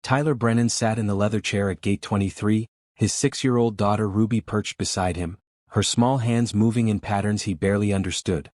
Tyler Brennan sat in the leather chair at gate 23, his 6-year-old daughter Ruby perched beside him, her small hands moving in patterns he barely understood.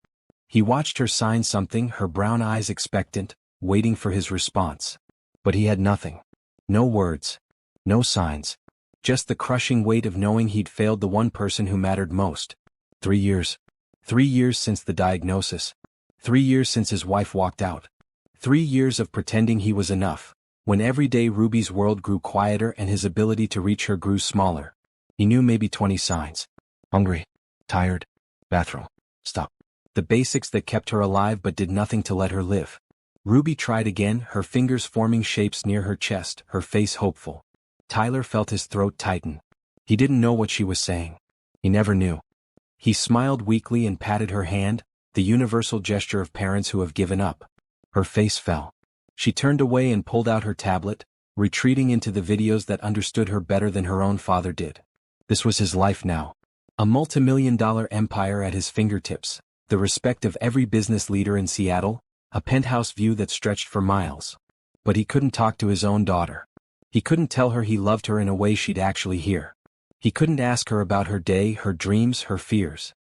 He watched her sign something, her brown eyes expectant, waiting for his response. But he had nothing. No words. No signs. Just the crushing weight of knowing he'd failed the one person who mattered most. 3 years. 3 years since the diagnosis. 3 years since his wife walked out. 3 years of pretending he was enough, when every day Ruby's world grew quieter and his ability to reach her grew smaller. He knew maybe 20 signs. Hungry. Tired. Bathroom. Stop. The basics that kept her alive but did nothing to let her live. Ruby tried again, her fingers forming shapes near her chest, her face hopeful. Tyler felt his throat tighten. He didn't know what she was saying. He never knew. He smiled weakly and patted her hand, the universal gesture of parents who have given up. Her face fell. She turned away and pulled out her tablet, retreating into the videos that understood her better than her own father did. This was his life now. A multimillion-dollar empire at his fingertips, the respect of every business leader in Seattle, a penthouse view that stretched for miles. But he couldn't talk to his own daughter. He couldn't tell her he loved her in a way she'd actually hear. He couldn't ask her about her day, her dreams, her fears.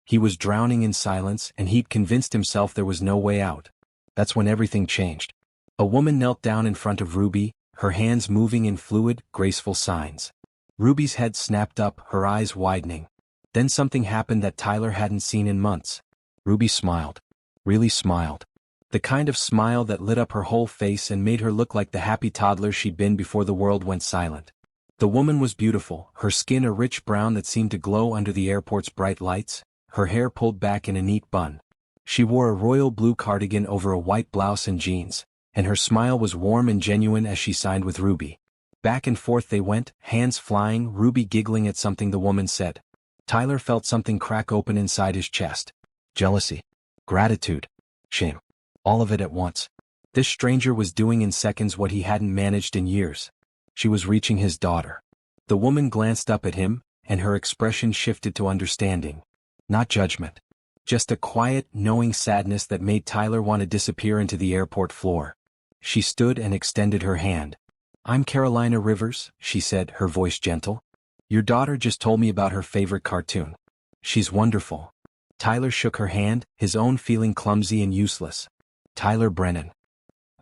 He was drowning in silence, and he'd convinced himself there was no way out. That's when everything changed. A woman knelt down in front of Ruby, her hands moving in fluid, graceful signs. Ruby's head snapped up, her eyes widening. Then something happened that Tyler hadn't seen in months. Ruby smiled. Really smiled. The kind of smile that lit up her whole face and made her look like the happy toddler she'd been before the world went silent. The woman was beautiful, her skin a rich brown that seemed to glow under the airport's bright lights, her hair pulled back in a neat bun. She wore a royal blue cardigan over a white blouse and jeans, and her smile was warm and genuine as she signed with Ruby. Back and forth they went, hands flying, Ruby giggling at something the woman said. Tyler felt something crack open inside his chest. Jealousy. Gratitude. Shame. All of it at once. This stranger was doing in seconds what he hadn't managed in years. She was reaching his daughter. The woman glanced up at him, and her expression shifted to understanding. Not judgment. Just a quiet, knowing sadness that made Tyler want to disappear into the airport floor. She stood and extended her hand. I'm Carolina Rivers, she said, her voice gentle. Your daughter just told me about her favorite cartoon. She's wonderful. Tyler shook her hand, his own feeling clumsy and useless. Tyler Brennan.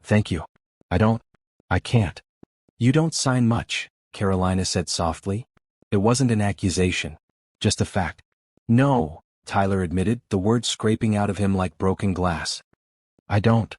Thank you. I can't. You don't sign much, Carolina said softly. It wasn't an accusation. Just a fact. No, Tyler admitted, the words scraping out of him like broken glass. I don't.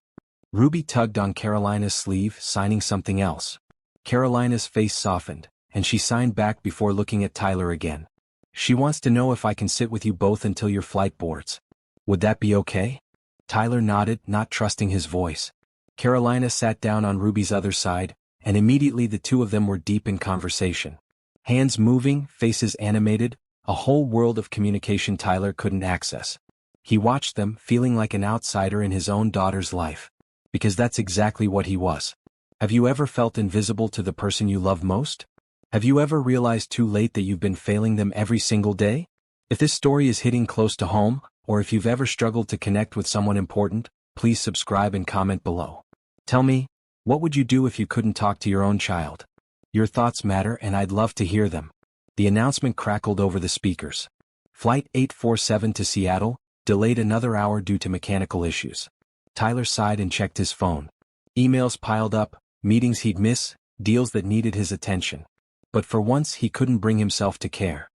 Ruby tugged on Carolina's sleeve, signing something else. Carolina's face softened, and she signed back before looking at Tyler again. She wants to know if I can sit with you both until your flight boards. Would that be okay? Tyler nodded, not trusting his voice. Carolina sat down on Ruby's other side, and immediately the two of them were deep in conversation. Hands moving, faces animated, a whole world of communication Tyler couldn't access. He watched them, feeling like an outsider in his own daughter's life. Because that's exactly what he was. Have you ever felt invisible to the person you love most? Have you ever realized too late that you've been failing them every single day? If this story is hitting close to home, or if you've ever struggled to connect with someone important, please subscribe and comment below. Tell me, what would you do if you couldn't talk to your own child? Your thoughts matter and I'd love to hear them. The announcement crackled over the speakers. Flight 847 to Seattle, delayed another hour due to mechanical issues. Tyler sighed and checked his phone. Emails piled up, meetings he'd miss, deals that needed his attention. But for once he couldn't bring himself to care.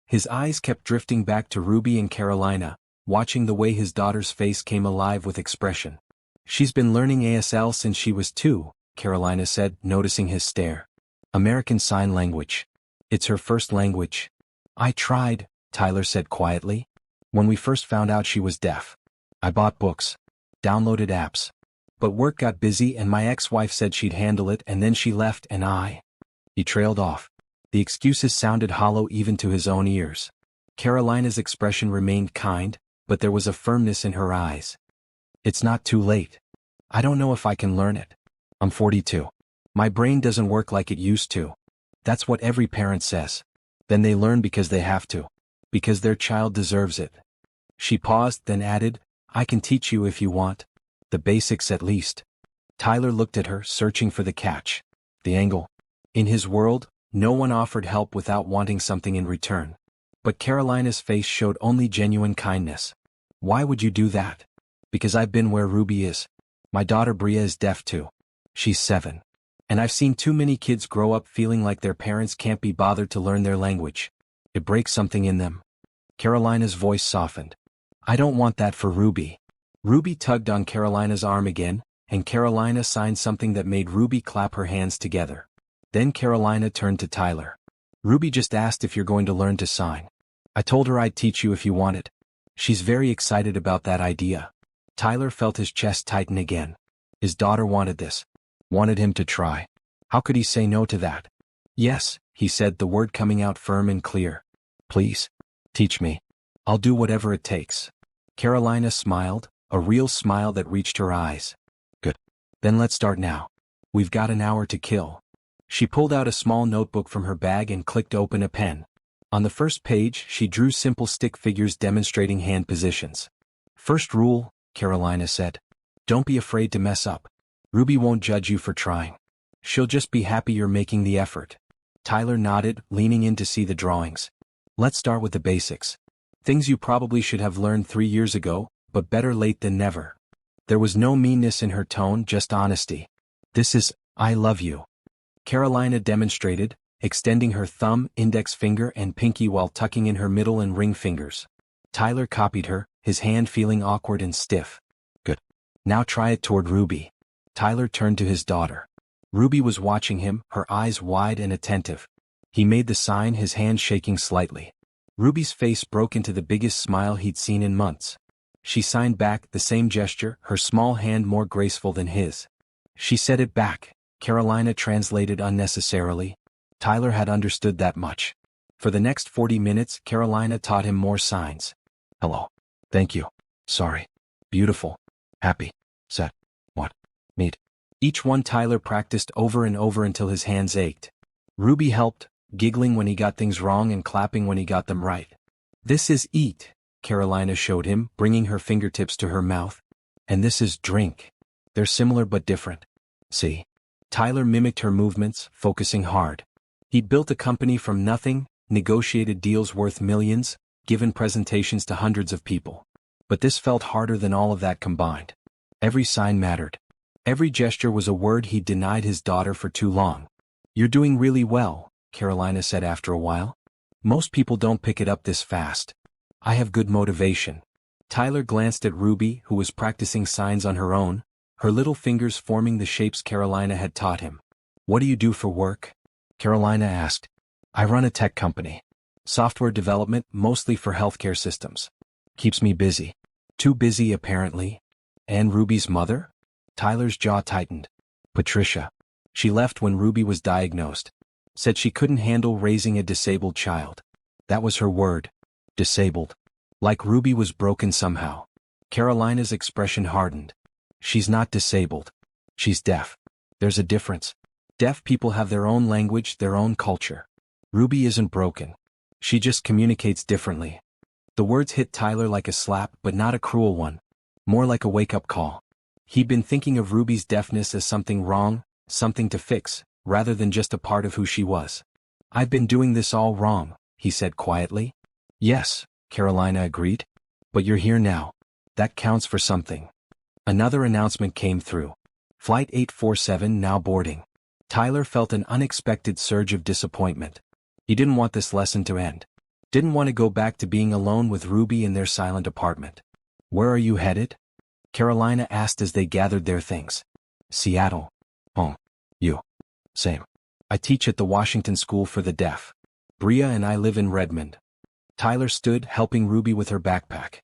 His eyes kept drifting back to Ruby and Carolina, watching the way his daughter's face came alive with expression. She's been learning ASL since she was 2, Carolina said, noticing his stare. American Sign Language. It's her first language. I tried, Tyler said quietly. When we first found out she was deaf. I bought books. Downloaded apps. But work got busy and my ex-wife said she'd handle it and then she left and He trailed off. The excuses sounded hollow even to his own ears. Carolina's expression remained kind, but there was a firmness in her eyes. It's not too late. I don't know if I can learn it. I'm 42. My brain doesn't work like it used to. That's what every parent says. Then they learn because they have to. Because their child deserves it. She paused, then added, I can teach you if you want. The basics at least. Tyler looked at her, searching for the catch. The angle. In his world, no one offered help without wanting something in return. But Carolina's face showed only genuine kindness. Why would you do that? Because I've been where Ruby is. My daughter Bria is deaf too. She's 7. And I've seen too many kids grow up feeling like their parents can't be bothered to learn their language. It breaks something in them. Carolina's voice softened. I don't want that for Ruby. Ruby tugged on Carolina's arm again, and Carolina signed something that made Ruby clap her hands together. Then Carolina turned to Tyler. Ruby just asked if you're going to learn to sign. I told her I'd teach you if you want it. She's very excited about that idea. Tyler felt his chest tighten again. His daughter wanted this. Wanted him to try. How could he say no to that? Yes, he said, the word coming out firm and clear. Please. Teach me. I'll do whatever it takes. Carolina smiled, a real smile that reached her eyes. Good. Then let's start now. We've got an hour to kill. She pulled out a small notebook from her bag and clicked open a pen. On the first page, she drew simple stick figures demonstrating hand positions. First rule, Carolina said. Don't be afraid to mess up. Ruby won't judge you for trying. She'll just be happy you're making the effort. Tyler nodded, leaning in to see the drawings. Let's start with the basics. Things you probably should have learned 3 years ago, but better late than never. There was no meanness in her tone, just honesty. This is, I love you. Carolina demonstrated, extending her thumb, index finger and pinky while tucking in her middle and ring fingers. Tyler copied her, his hand feeling awkward and stiff. Good. Now try it toward Ruby. Tyler turned to his daughter. Ruby was watching him, her eyes wide and attentive. He made the sign, his hand shaking slightly. Ruby's face broke into the biggest smile he'd seen in months. She signed back, the same gesture, her small hand more graceful than his. She said it back. Carolina translated unnecessarily. Tyler had understood that much. For the next 40 minutes, Carolina taught him more signs. Hello. Thank you. Sorry. Beautiful. Happy. Set. What? Meet. Each one Tyler practiced over and over until his hands ached. Ruby helped, giggling when he got things wrong and clapping when he got them right. This is eat, Carolina showed him, bringing her fingertips to her mouth. And this is drink. They're similar but different. See. Tyler mimicked her movements, focusing hard. He'd built a company from nothing, negotiated deals worth millions, given presentations to hundreds of people. But this felt harder than all of that combined. Every sign mattered. Every gesture was a word he'd denied his daughter for too long. You're doing really well, Carolina said after a while. Most people don't pick it up this fast. I have good motivation. Tyler glanced at Ruby, who was practicing signs on her own, her little fingers forming the shapes Carolina had taught him. What do you do for work? Carolina asked. I run a tech company. Software development, mostly for healthcare systems. Keeps me busy. Too busy, apparently. And Ruby's mother? Tyler's jaw tightened. Patricia. She left when Ruby was diagnosed. Said she couldn't handle raising a disabled child. That was her word. Disabled. Like Ruby was broken somehow. Carolina's expression hardened. She's not disabled. She's deaf. There's a difference. Deaf people have their own language, their own culture. Ruby isn't broken. She just communicates differently. The words hit Tyler like a slap, but not a cruel one. More like a wake-up call. He'd been thinking of Ruby's deafness as something wrong, something to fix, rather than just a part of who she was. I've been doing this all wrong, he said quietly. Yes, Carolina agreed. But you're here now. That counts for something. Another announcement came through. Flight 847 now boarding. Tyler felt an unexpected surge of disappointment. He didn't want this lesson to end. Didn't want to go back to being alone with Ruby in their silent apartment. Where are you headed? Carolina asked as they gathered their things. Seattle. Home. You. Same. I teach at the Washington School for the Deaf. Bria and I live in Redmond. Tyler stood, helping Ruby with her backpack.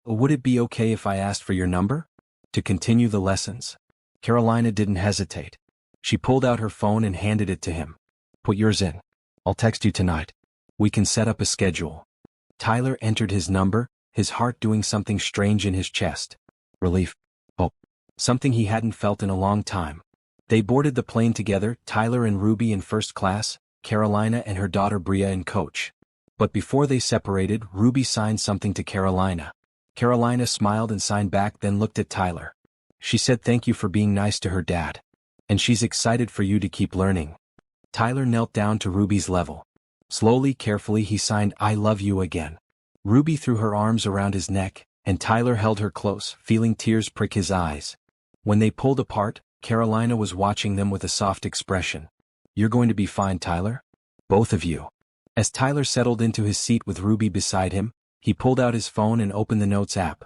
Would it be okay if I asked for your number? To continue the lessons? Carolina didn't hesitate. She pulled out her phone and handed it to him. Put yours in. I'll text you tonight. We can set up a schedule. Tyler entered his number, his heart doing something strange in his chest. Relief. Hope. Something he hadn't felt in a long time. They boarded the plane together, Tyler and Ruby in first class, Carolina and her daughter Bria in coach. But before they separated, Ruby signed something to Carolina. Carolina smiled and signed back, then looked at Tyler. She said thank you for being nice to her dad. And she's excited for you to keep learning. Tyler knelt down to Ruby's level. Slowly, carefully he signed "I love you" again. Ruby threw her arms around his neck, and Tyler held her close, feeling tears prick his eyes. When they pulled apart, Carolina was watching them with a soft expression. "You're going to be fine, Tyler? Both of you." As Tyler settled into his seat with Ruby beside him, he pulled out his phone and opened the Notes app.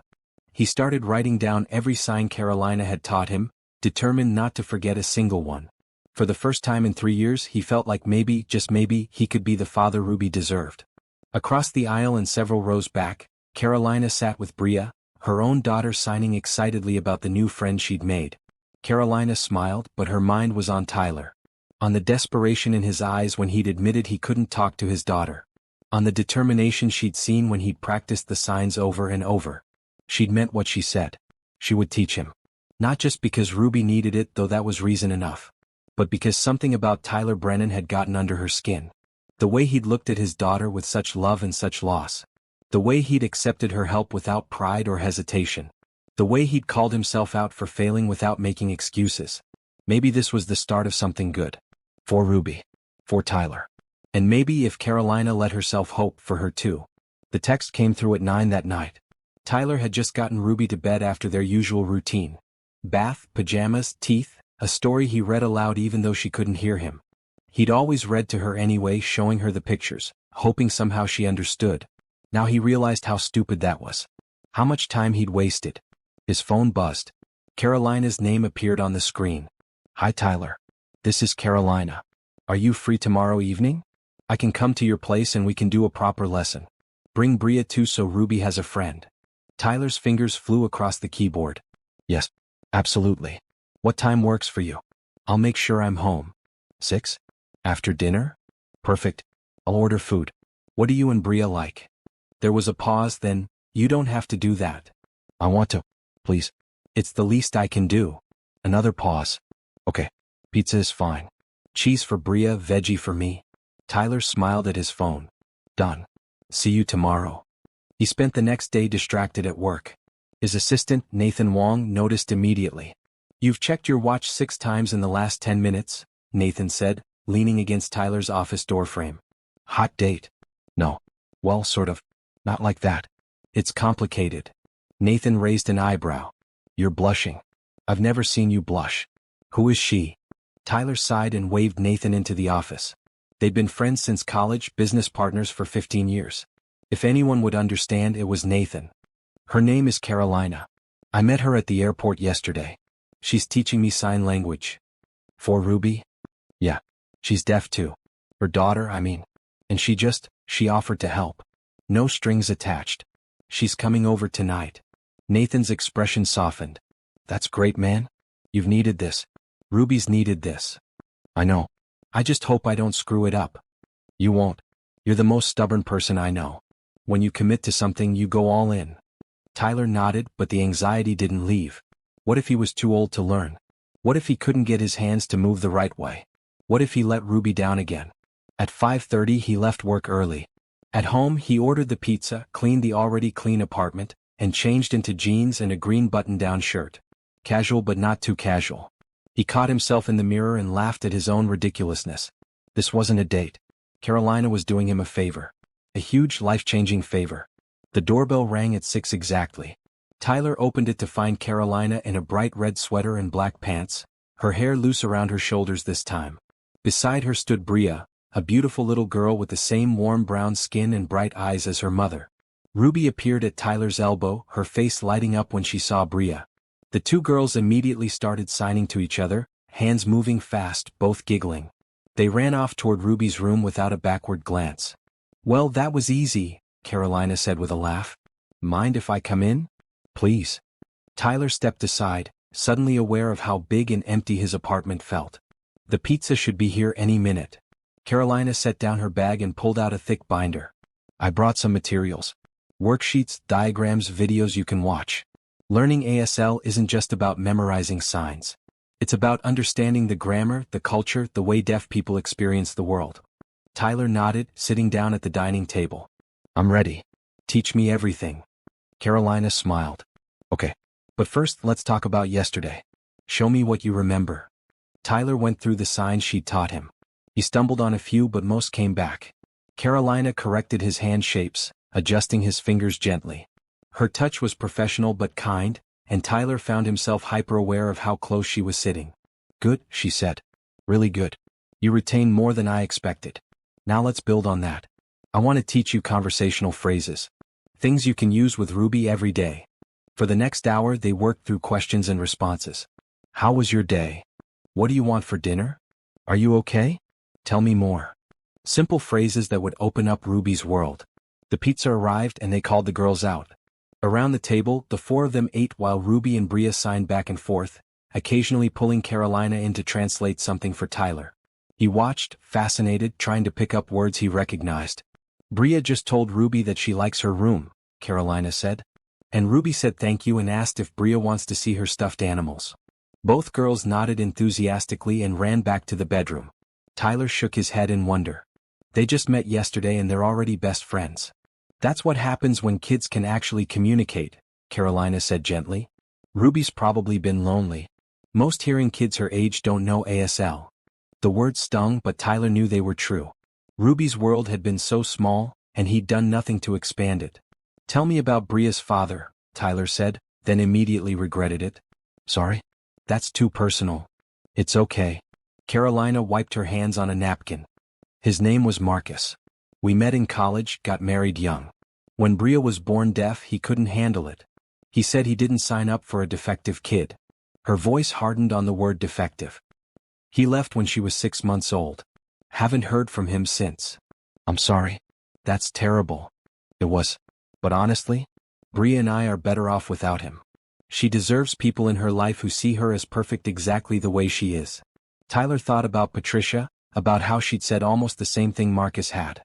He started writing down every sign Carolina had taught him, determined not to forget a single one. For the first time in 3 years he felt like maybe, just maybe, he could be the father Ruby deserved. Across the aisle and several rows back, Carolina sat with Bria, her own daughter, signing excitedly about the new friend she'd made. Carolina smiled, but her mind was on Tyler. On the desperation in his eyes when he'd admitted he couldn't talk to his daughter. On the determination she'd seen when he'd practiced the signs over and over. She'd meant what she said. She would teach him. Not just because Ruby needed it, though that was reason enough. But because something about Tyler Brennan had gotten under her skin. The way he'd looked at his daughter with such love and such loss. The way he'd accepted her help without pride or hesitation. The way he'd called himself out for failing without making excuses. Maybe this was the start of something good. For Ruby. For Tyler. And maybe if Carolina let herself hope, for her too. The text came through at 9 that night. Tyler had just gotten Ruby to bed after their usual routine. Bath, pajamas, teeth, a story he read aloud even though she couldn't hear him. He'd always read to her anyway, showing her the pictures, hoping somehow she understood. Now he realized how stupid that was. How much time he'd wasted. His phone buzzed. Carolina's name appeared on the screen. "Hi Tyler. This is Carolina. Are you free tomorrow evening? I can come to your place and we can do a proper lesson. Bring Bria too so Ruby has a friend." Tyler's fingers flew across the keyboard. "Yes, absolutely. What time works for you? I'll make sure I'm home." 6? After dinner? Perfect. I'll order food. What do you and Bria like? There was a pause, then, "You don't have to do that." "I want to. Please. It's the least I can do." Another pause. "Okay. Pizza is fine. Cheese for Bria, veggie for me." Tyler smiled at his phone. "Done. See you tomorrow." He spent the next day distracted at work. His assistant, Nathan Wong, noticed immediately. "You've checked your watch 6 times in the last 10 minutes, Nathan said, leaning against Tyler's office doorframe. "Hot date?" "No. Well, sort of. Not like that. It's complicated." Nathan raised an eyebrow. "You're blushing. I've never seen you blush." "Who is she?" Tyler sighed and waved Nathan into the office. They'd been friends since college, business partners for 15 years. If anyone would understand, it was Nathan. "Her name is Carolina. I met her at the airport yesterday. She's teaching me sign language." "For Ruby?" "Yeah. She's deaf too. Her daughter, I mean. And she offered to help. No strings attached. She's coming over tonight." Nathan's expression softened. "That's great, man. You've needed this. Ruby's needed this." "I know. I just hope I don't screw it up." "You won't. You're the most stubborn person I know. When you commit to something, you go all in." Tyler nodded, but the anxiety didn't leave. What if he was too old to learn? What if he couldn't get his hands to move the right way? What if he let Ruby down again? At 5:30 he left work early. At home he ordered the pizza, cleaned the already clean apartment, and changed into jeans and a green button-down shirt. Casual but not too casual. He caught himself in the mirror and laughed at his own ridiculousness. This wasn't a date. Carolina was doing him a favor. A huge, life-changing favor. The doorbell rang at 6 exactly. Tyler opened it to find Carolina in a bright red sweater and black pants, her hair loose around her shoulders this time. Beside her stood Bria, a beautiful little girl with the same warm brown skin and bright eyes as her mother. Ruby appeared at Tyler's elbow, her face lighting up when she saw Bria. The two girls immediately started signing to each other, hands moving fast, both giggling. They ran off toward Ruby's room without a backward glance. "Well, that was easy," Carolina said with a laugh. "Mind if I come in? Please." Tyler stepped aside, suddenly aware of how big and empty his apartment felt. The pizza should be here any minute. Carolina set down her bag and pulled out a thick binder. "I brought some materials. Worksheets, diagrams, videos you can watch. Learning ASL isn't just about memorizing signs. It's about understanding the grammar, the culture, the way deaf people experience the world." Tyler nodded, sitting down at the dining table. "I'm ready. Teach me everything." Carolina smiled. "Okay. But first let's talk about yesterday. Show me what you remember." Tyler went through the signs she'd taught him. He stumbled on a few but most came back. Carolina corrected his hand shapes, adjusting his fingers gently. Her touch was professional but kind, and Tyler found himself hyper-aware of how close she was sitting. "Good," she said. "Really good. You retained more than I expected. Now let's build on that. I want to teach you conversational phrases. Things you can use with Ruby every day." For the next hour they worked through questions and responses. "How was your day? What do you want for dinner? Are you okay? Tell me more." Simple phrases that would open up Ruby's world. The pizza arrived and they called the girls out. Around the table, the four of them ate while Ruby and Bria signed back and forth, occasionally pulling Carolina in to translate something for Tyler. He watched, fascinated, trying to pick up words he recognized. "Bria just told Ruby that she likes her room," Carolina said. And Ruby said thank you and asked if Bria wants to see her stuffed animals. Both girls nodded enthusiastically and ran back to the bedroom. Tyler shook his head in wonder. They just met yesterday and they're already best friends. "That's what happens when kids can actually communicate," Carolina said gently. "Ruby's probably been lonely. Most hearing kids her age don't know ASL." The words stung, but Tyler knew they were true. Ruby's world had been so small, and he'd done nothing to expand it. "Tell me about Bria's father," Tyler said, then immediately regretted it. "Sorry? That's too personal." "It's okay." Carolina wiped her hands on a napkin. "His name was Marcus. We met in college, got married young. When Bria was born deaf, he couldn't handle it. He said he didn't sign up for a defective kid." Her voice hardened on the word defective. "He left when she was 6 months old. Haven't heard from him since." "I'm sorry. That's terrible." "It was. But honestly, Bria and I are better off without him. She deserves people in her life who see her as perfect exactly the way she is." Tyler thought about Patricia, about how she'd said almost the same thing Marcus had.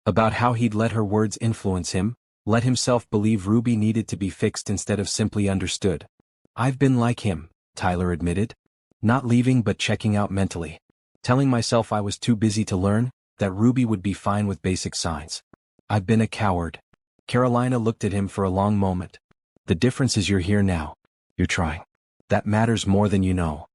About how he'd let her words influence him, let himself believe Ruby needed to be fixed instead of simply understood. "I've been like him," Tyler admitted. "Not leaving but checking out mentally. Telling myself I was too busy to learn, that Ruby would be fine with basic signs. I've been a coward." Carolina looked at him for a long moment. "The difference is you're here now. You're trying. That matters more than you know."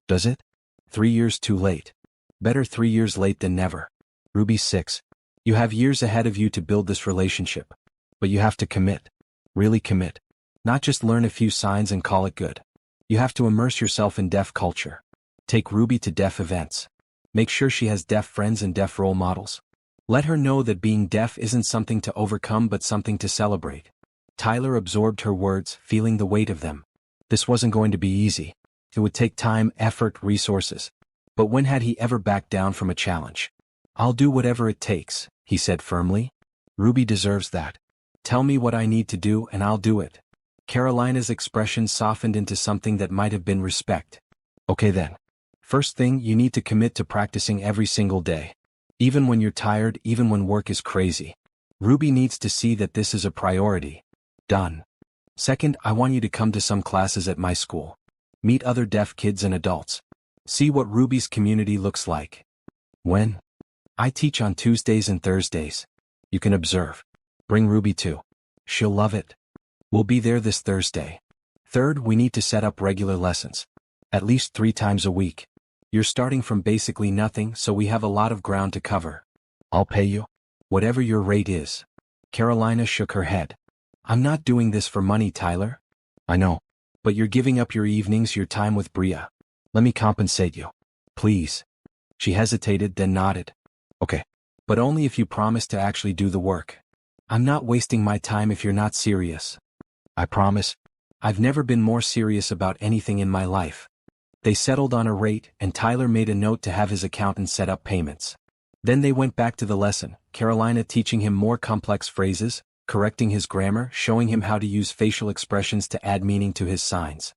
"Does it? 3 years too late. Better 3 years late than never. Ruby's 6. You have years ahead of you to build this relationship. But you have to commit. Really commit. Not just learn a few signs and call it good. You have to immerse yourself in deaf culture. Take Ruby to deaf events. Make sure she has deaf friends and deaf role models. Let her know that being deaf isn't something to overcome but something to celebrate." Tyler absorbed her words, feeling the weight of them. This wasn't going to be easy. It would take time, effort, resources. But when had he ever backed down from a challenge? "I'll do whatever it takes," he said firmly. "Ruby deserves that. Tell me what I need to do and I'll do it." Carolina's expression softened into something that might have been respect. "Okay then. First thing, you need to commit to practicing every single day. Even when you're tired, even when work is crazy. Ruby needs to see that this is a priority." "Done." "Second, I want you to come to some classes at my school. Meet other deaf kids and adults. See what Ruby's community looks like." "When?" "I teach on Tuesdays and Thursdays. You can observe. Bring Ruby too. She'll love it. We'll be there this Thursday." "Third, we need to set up regular lessons. At least 3 times a week. You're starting from basically nothing, so we have a lot of ground to cover." "I'll pay you. Whatever your rate is." Carolina shook her head. "I'm not doing this for money, Tyler." "I know. But you're giving up your evenings, your time with Bria. Let me compensate you. Please." She hesitated, then nodded. "Okay. But only if you promise to actually do the work. I'm not wasting my time if you're not serious." "I promise." "I've never been more serious about anything in my life." They settled on a rate, and Tyler made a note to have his accountant set up payments. Then they went back to the lesson, Carolina teaching him more complex phrases, correcting his grammar, showing him how to use facial expressions to add meaning to his signs.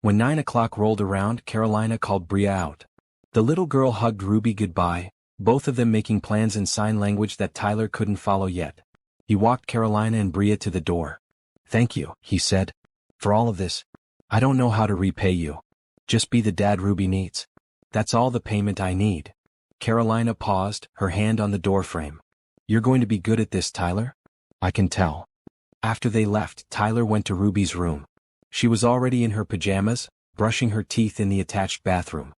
When 9 o'clock rolled around, Carolina called Bria out. The little girl hugged Ruby goodbye, both of them making plans in sign language that Tyler couldn't follow yet. He walked Carolina and Bria to the door. "Thank you," he said, "for all of this. I don't know how to repay you. Just be the dad Ruby needs. That's all the payment I need." Carolina paused, her hand on the doorframe. "You're going to be good at this, Tyler? I can tell." After they left, Tyler went to Ruby's room. She was already in her pajamas, brushing her teeth in the attached bathroom.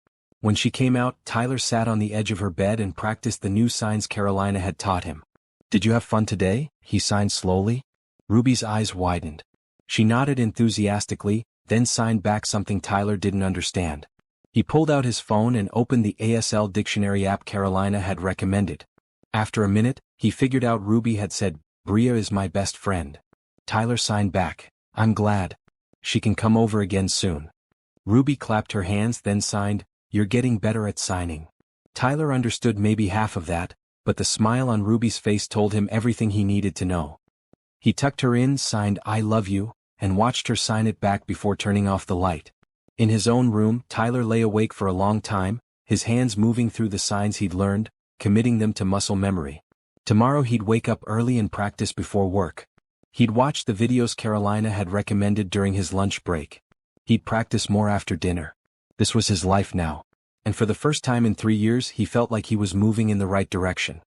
When she came out, Tyler sat on the edge of her bed and practiced the new signs Carolina had taught him. "Did you have fun today?" he signed slowly. Ruby's eyes widened. She nodded enthusiastically, then signed back something Tyler didn't understand. He pulled out his phone and opened the ASL dictionary app Carolina had recommended. After a minute, he figured out Ruby had said, "Bria is my best friend." Tyler signed back, "I'm glad. She can come over again soon." Ruby clapped her hands then signed, "You're getting better at signing." Tyler understood maybe half of that, but the smile on Ruby's face told him everything he needed to know. He tucked her in, signed "I love you," and watched her sign it back before turning off the light. In his own room, Tyler lay awake for a long time, his hands moving through the signs he'd learned, committing them to muscle memory. Tomorrow he'd wake up early and practice before work. He'd watch the videos Carolina had recommended during his lunch break. He'd practice more after dinner. This was his life now. And for the first time in 3 years he felt like he was moving in the right direction.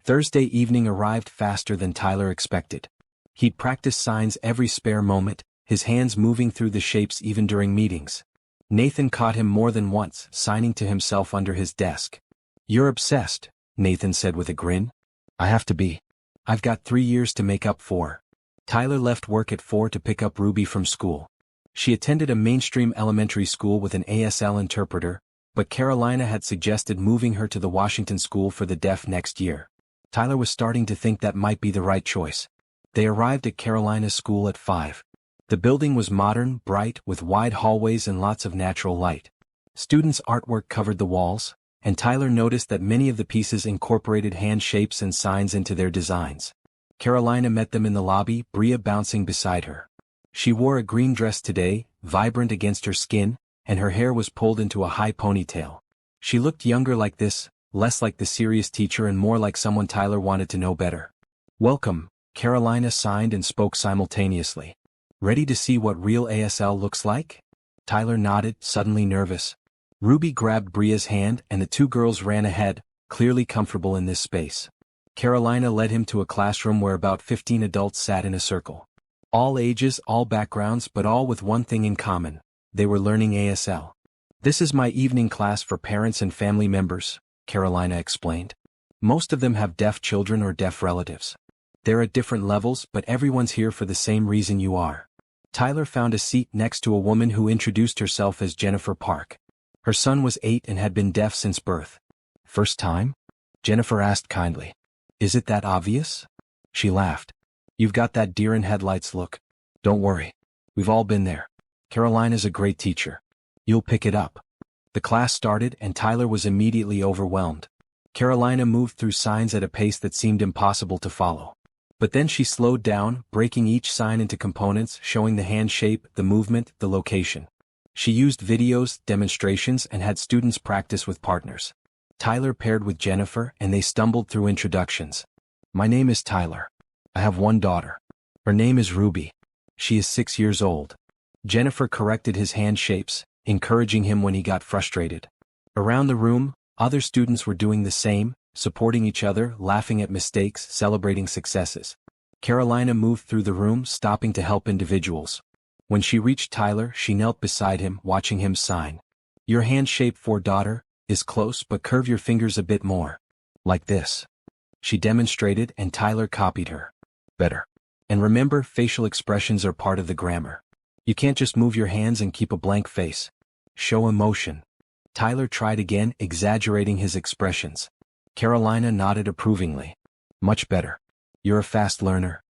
Thursday evening arrived faster than Tyler expected. He'd practice signs every spare moment, his hands moving through the shapes even during meetings. Nathan caught him more than once, signing to himself under his desk. "You're obsessed," Nathan said with a grin. "I have to be. I've got 3 years to make up for." Tyler left work at 4 to pick up Ruby from school. She attended a mainstream elementary school with an ASL interpreter, but Carolina had suggested moving her to the Washington School for the Deaf next year. Tyler was starting to think that might be the right choice. They arrived at Carolina's school at 5. The building was modern, bright, with wide hallways and lots of natural light. Students' artwork covered the walls, and Tyler noticed that many of the pieces incorporated hand shapes and signs into their designs. Carolina met them in the lobby, Bria bouncing beside her. She wore a green dress today, vibrant against her skin, and her hair was pulled into a high ponytail. She looked younger like this, less like the serious teacher and more like someone Tyler wanted to know better. "Welcome," Carolina signed and spoke simultaneously. "Ready to see what real ASL looks like?" Tyler nodded, suddenly nervous. Ruby grabbed Bria's hand and the two girls ran ahead, clearly comfortable in this space. Carolina led him to a classroom where about 15 adults sat in a circle. All ages, all backgrounds, but all with one thing in common. They were learning ASL. "This is my evening class for parents and family members," Carolina explained. "Most of them have deaf children or deaf relatives. They're at different levels, but everyone's here for the same reason you are." Tyler found a seat next to a woman who introduced herself as Jennifer Park. Her son was 8 and had been deaf since birth. "First time?" Jennifer asked kindly. "Is it that obvious?" She laughed. "You've got that deer-in-headlights look. Don't worry. We've all been there. Carolina's a great teacher. You'll pick it up." The class started and Tyler was immediately overwhelmed. Carolina moved through signs at a pace that seemed impossible to follow. But then she slowed down, breaking each sign into components, showing the hand shape, the movement, the location. She used videos, demonstrations, and had students practice with partners. Tyler paired with Jennifer and they stumbled through introductions. "My name is Tyler. I have one daughter. Her name is Ruby. She is 6 years old." Jennifer corrected his hand shapes, encouraging him when he got frustrated. Around the room, other students were doing the same, supporting each other, laughing at mistakes, celebrating successes. Carolina moved through the room, stopping to help individuals. When she reached Tyler, she knelt beside him, watching him sign. "Your hand shape for daughter is close, but curve your fingers a bit more. Like this." She demonstrated and Tyler copied her. "Better. And remember, facial expressions are part of the grammar. You can't just move your hands and keep a blank face. Show emotion." Tyler tried again, exaggerating his expressions. Carolina nodded approvingly. "Much better. You're a fast learner.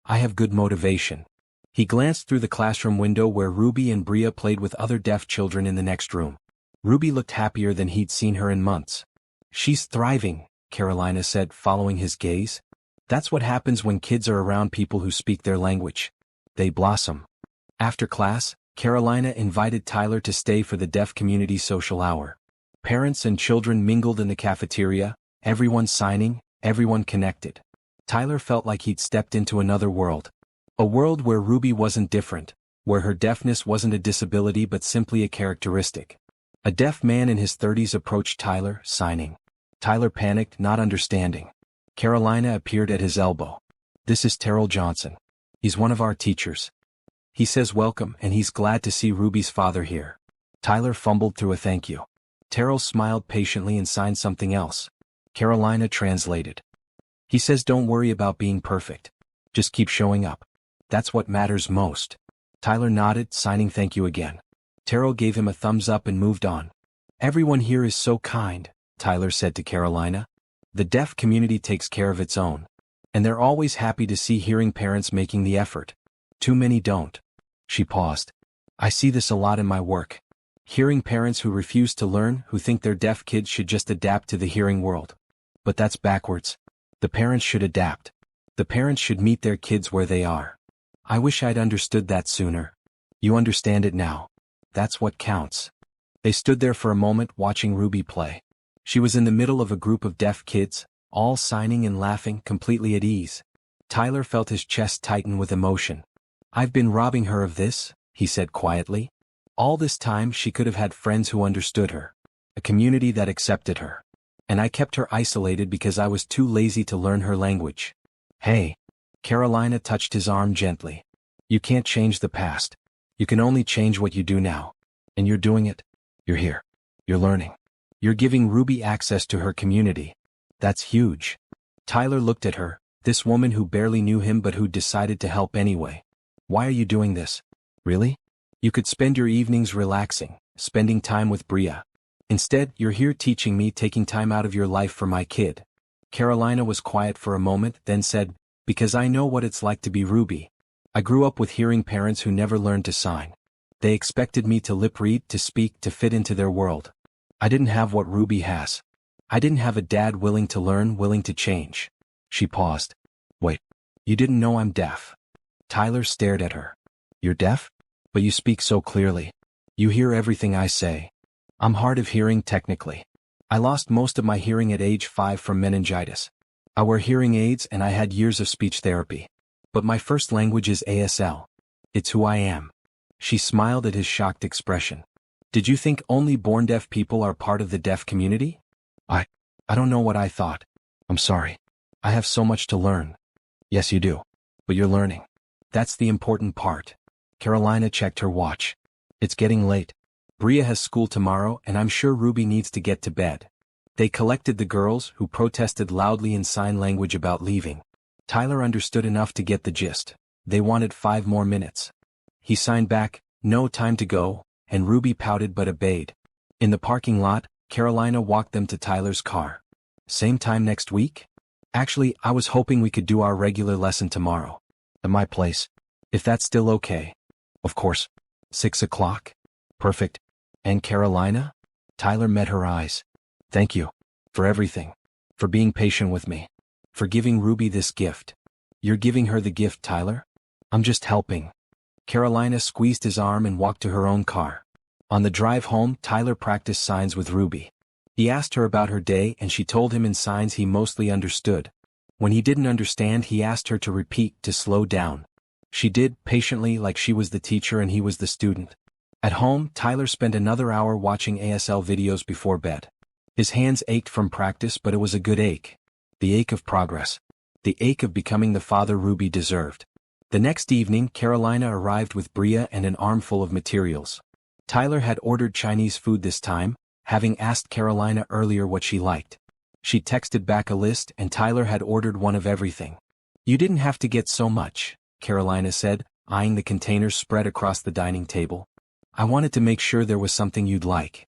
I have good motivation." He glanced through the classroom window where Ruby and Bria played with other deaf children in the next room. Ruby looked happier than he'd seen her in months. "She's thriving," Carolina said, following his gaze. "That's what happens when kids are around people who speak their language. They blossom." After class, Carolina invited Tyler to stay for the deaf community social hour. Parents and children mingled in the cafeteria, everyone signing, everyone connected. Tyler felt like he'd stepped into another world. A world where Ruby wasn't different, where her deafness wasn't a disability but simply a characteristic. A deaf man in his 30s approached Tyler, signing. Tyler panicked, not understanding. Carolina appeared at his elbow. "This is Terrell Johnson. He's one of our teachers. He says welcome and he's glad to see Ruby's father here." Tyler fumbled through a thank you. Terrell smiled patiently and signed something else. Carolina translated. He says don't worry about being perfect. Just keep showing up. That's what matters most. Tyler nodded, signing thank you again. Terrell gave him a thumbs up and moved on. Everyone here is so kind, Tyler said to Carolina. The deaf community takes care of its own. And they're always happy to see hearing parents making the effort. Too many don't. She paused. I see this a lot in my work. Hearing parents who refuse to learn, who think their deaf kids should just adapt to the hearing world. But that's backwards. The parents should adapt. The parents should meet their kids where they are. I wish I'd understood that sooner. You understand it now. That's what counts. They stood there for a moment watching Ruby play. She was in the middle of a group of deaf kids, all signing and laughing, completely at ease. Tyler felt his chest tighten with emotion. I've been robbing her of this, he said quietly. All this time she could have had friends who understood her. A community that accepted her. And I kept her isolated because I was too lazy to learn her language. Hey. Carolina touched his arm gently. You can't change the past. You can only change what you do now. And you're doing it. You're here. You're learning. You're giving Ruby access to her community. That's huge. Tyler looked at her, this woman who barely knew him but who decided to help anyway. Why are you doing this? Really? You could spend your evenings relaxing, spending time with Bria. Instead, you're here teaching me, taking time out of your life for my kid. Carolina was quiet for a moment, then said, because I know what it's like to be Ruby. I grew up with hearing parents who never learned to sign. They expected me to lip read, to speak, to fit into their world. I didn't have what Ruby has. I didn't have a dad willing to learn, willing to change. She paused. Wait, you didn't know I'm deaf? Tyler stared at her. You're deaf? But you speak so clearly. You hear everything I say. I'm hard of hearing technically. I lost most of my hearing at age 5 from meningitis. I wear hearing aids and I had years of speech therapy. But my first language is ASL. It's who I am. She smiled at his shocked expression. Did you think only born deaf people are part of the deaf community? I don't know what I thought. I'm sorry. I have so much to learn. Yes, you do. But you're learning. That's the important part. Carolina checked her watch. It's getting late. Bria has school tomorrow and I'm sure Ruby needs to get to bed. They collected the girls, who protested loudly in sign language about leaving. Tyler understood enough to get the gist. They wanted 5 more minutes. He signed back, no time to go, and Ruby pouted but obeyed. In the parking lot, Carolina walked them to Tyler's car. Same time next week? Actually, I was hoping we could do our regular lesson tomorrow. At my place. If that's still okay. Of course. 6 o'clock? Perfect. And Carolina? Tyler met her eyes. Thank you. For everything. For being patient with me. For giving Ruby this gift. You're giving her the gift, Tyler? I'm just helping. Carolina squeezed his arm and walked to her own car. On the drive home, Tyler practiced signs with Ruby. He asked her about her day and she told him in signs he mostly understood. When he didn't understand, he asked her to repeat, to slow down. She did, patiently, like she was the teacher and he was the student. At home, Tyler spent another hour watching ASL videos before bed. His hands ached from practice, but it was a good ache. The ache of progress. The ache of becoming the father Ruby deserved. The next evening, Carolina arrived with Bria and an armful of materials. Tyler had ordered Chinese food this time, having asked Carolina earlier what she liked. She texted back a list and Tyler had ordered one of everything. You didn't have to get so much, Carolina said, eyeing the containers spread across the dining table. I wanted to make sure there was something you'd like.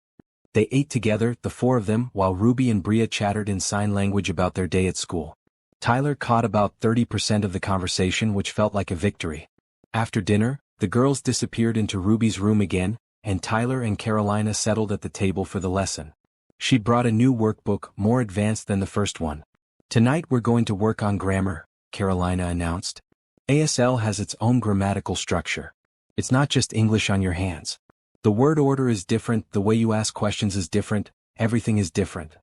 They ate together, the 4 of them, while Ruby and Bria chattered in sign language about their day at school. Tyler caught about 30% of the conversation, which felt like a victory. After dinner, the girls disappeared into Ruby's room again, and Tyler and Carolina settled at the table for the lesson. She'd brought a new workbook, more advanced than the first one. Tonight we're going to work on grammar, Carolina announced. ASL has its own grammatical structure. It's not just English on your hands. The word order is different, the way you ask questions is different, everything is different.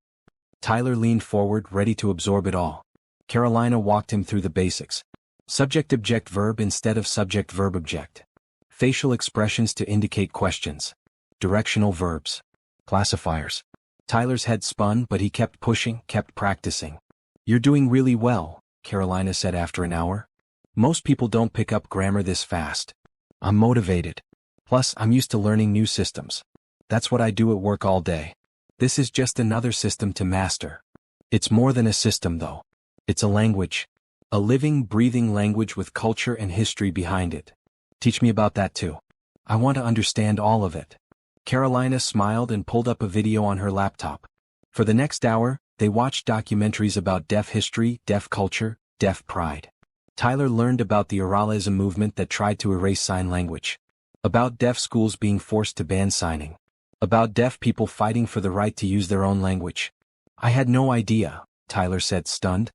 Tyler leaned forward, ready to absorb it all. Carolina walked him through the basics. Subject-object-verb instead of subject-verb-object. Facial expressions to indicate questions. Directional verbs. Classifiers. Tyler's head spun, but he kept pushing, kept practicing. You're doing really well, Carolina said after an hour. Most people don't pick up grammar this fast. I'm motivated. Plus, I'm used to learning new systems. That's what I do at work all day. This is just another system to master. It's more than a system though. It's a language. A living, breathing language with culture and history behind it. Teach me about that too. I want to understand all of it. Carolina smiled and pulled up a video on her laptop. For the next hour, they watched documentaries about deaf history, deaf culture, deaf pride. Tyler learned about the oralism movement that tried to erase sign language. About deaf schools being forced to ban signing. About deaf people fighting for the right to use their own language. I had no idea, Tyler said, stunned.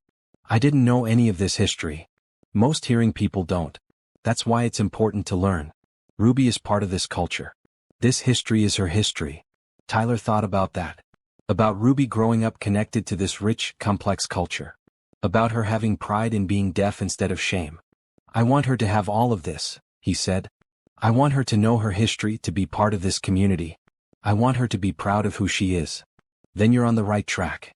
I didn't know any of this history. Most hearing people don't. That's why it's important to learn. Ruby is part of this culture. This history is her history. Tyler thought about that. About Ruby growing up connected to this rich, complex culture. About her having pride in being deaf instead of shame. I want her to have all of this, he said. I want her to know her history, to be part of this community. I want her to be proud of who she is. Then you're on the right track.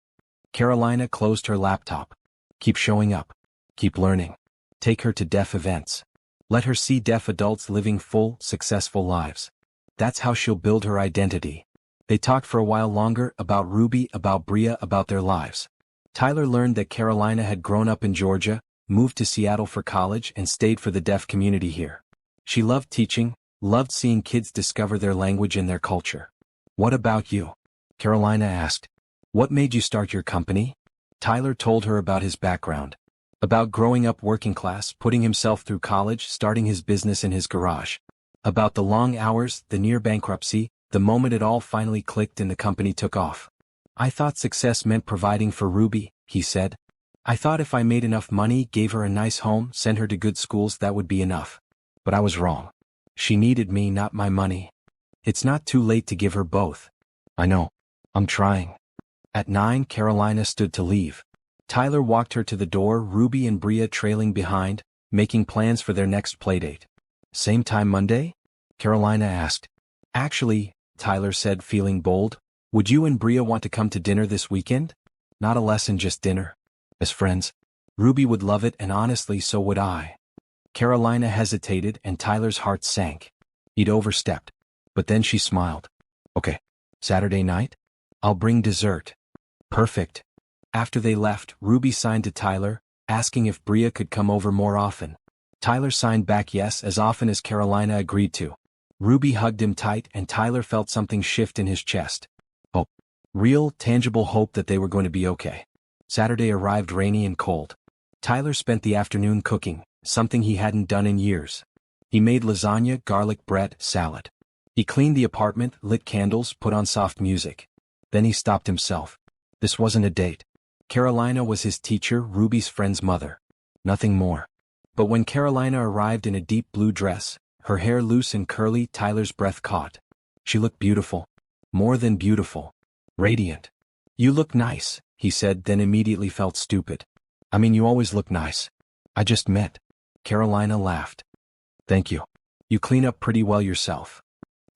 Carolina closed her laptop. Keep showing up. Keep learning. Take her to deaf events. Let her see deaf adults living full, successful lives. That's how she'll build her identity. They talked for a while longer about Ruby, about Bria, about their lives. Tyler learned that Carolina had grown up in Georgia, moved to Seattle for college, and stayed for the deaf community here. She loved teaching, loved seeing kids discover their language and their culture. What about you? Carolina asked. What made you start your company? Tyler told her about his background. About growing up working class, putting himself through college, starting his business in his garage. About the long hours, the near bankruptcy, the moment it all finally clicked and the company took off. I thought success meant providing for Ruby, he said. I thought if I made enough money, gave her a nice home, sent her to good schools, that would be enough. But I was wrong. She needed me, not my money. It's not too late to give her both. I know. I'm trying. At 9, Carolina stood to leave. Tyler walked her to the door, Ruby and Bria trailing behind, making plans for their next playdate. Same time Monday? Carolina asked. Actually, Tyler said, feeling bold, would you and Bria want to come to dinner this weekend? Not a lesson, just dinner. As friends. Ruby would love it, and honestly so would I. Carolina hesitated and Tyler's heart sank. He'd overstepped. But then she smiled. Okay. Saturday night? I'll bring dessert. Perfect. After they left, Ruby signed to Tyler, asking if Bria could come over more often. Tyler signed back yes, as often as Carolina agreed to. Ruby hugged him tight and Tyler felt something shift in his chest. Hope. Real, tangible hope that they were going to be okay. Saturday arrived rainy and cold. Tyler spent the afternoon cooking, something he hadn't done in years. He made lasagna, garlic bread, salad. He cleaned the apartment, lit candles, put on soft music. Then he stopped himself. This wasn't a date. Carolina was his teacher, Ruby's friend's mother. Nothing more. But when Carolina arrived in a deep blue dress, her hair loose and curly, Tyler's breath caught. She looked beautiful. More than beautiful. Radiant. You look nice, he said, then immediately felt stupid. I mean, you always look nice. I just met. Carolina laughed. Thank you. You clean up pretty well yourself.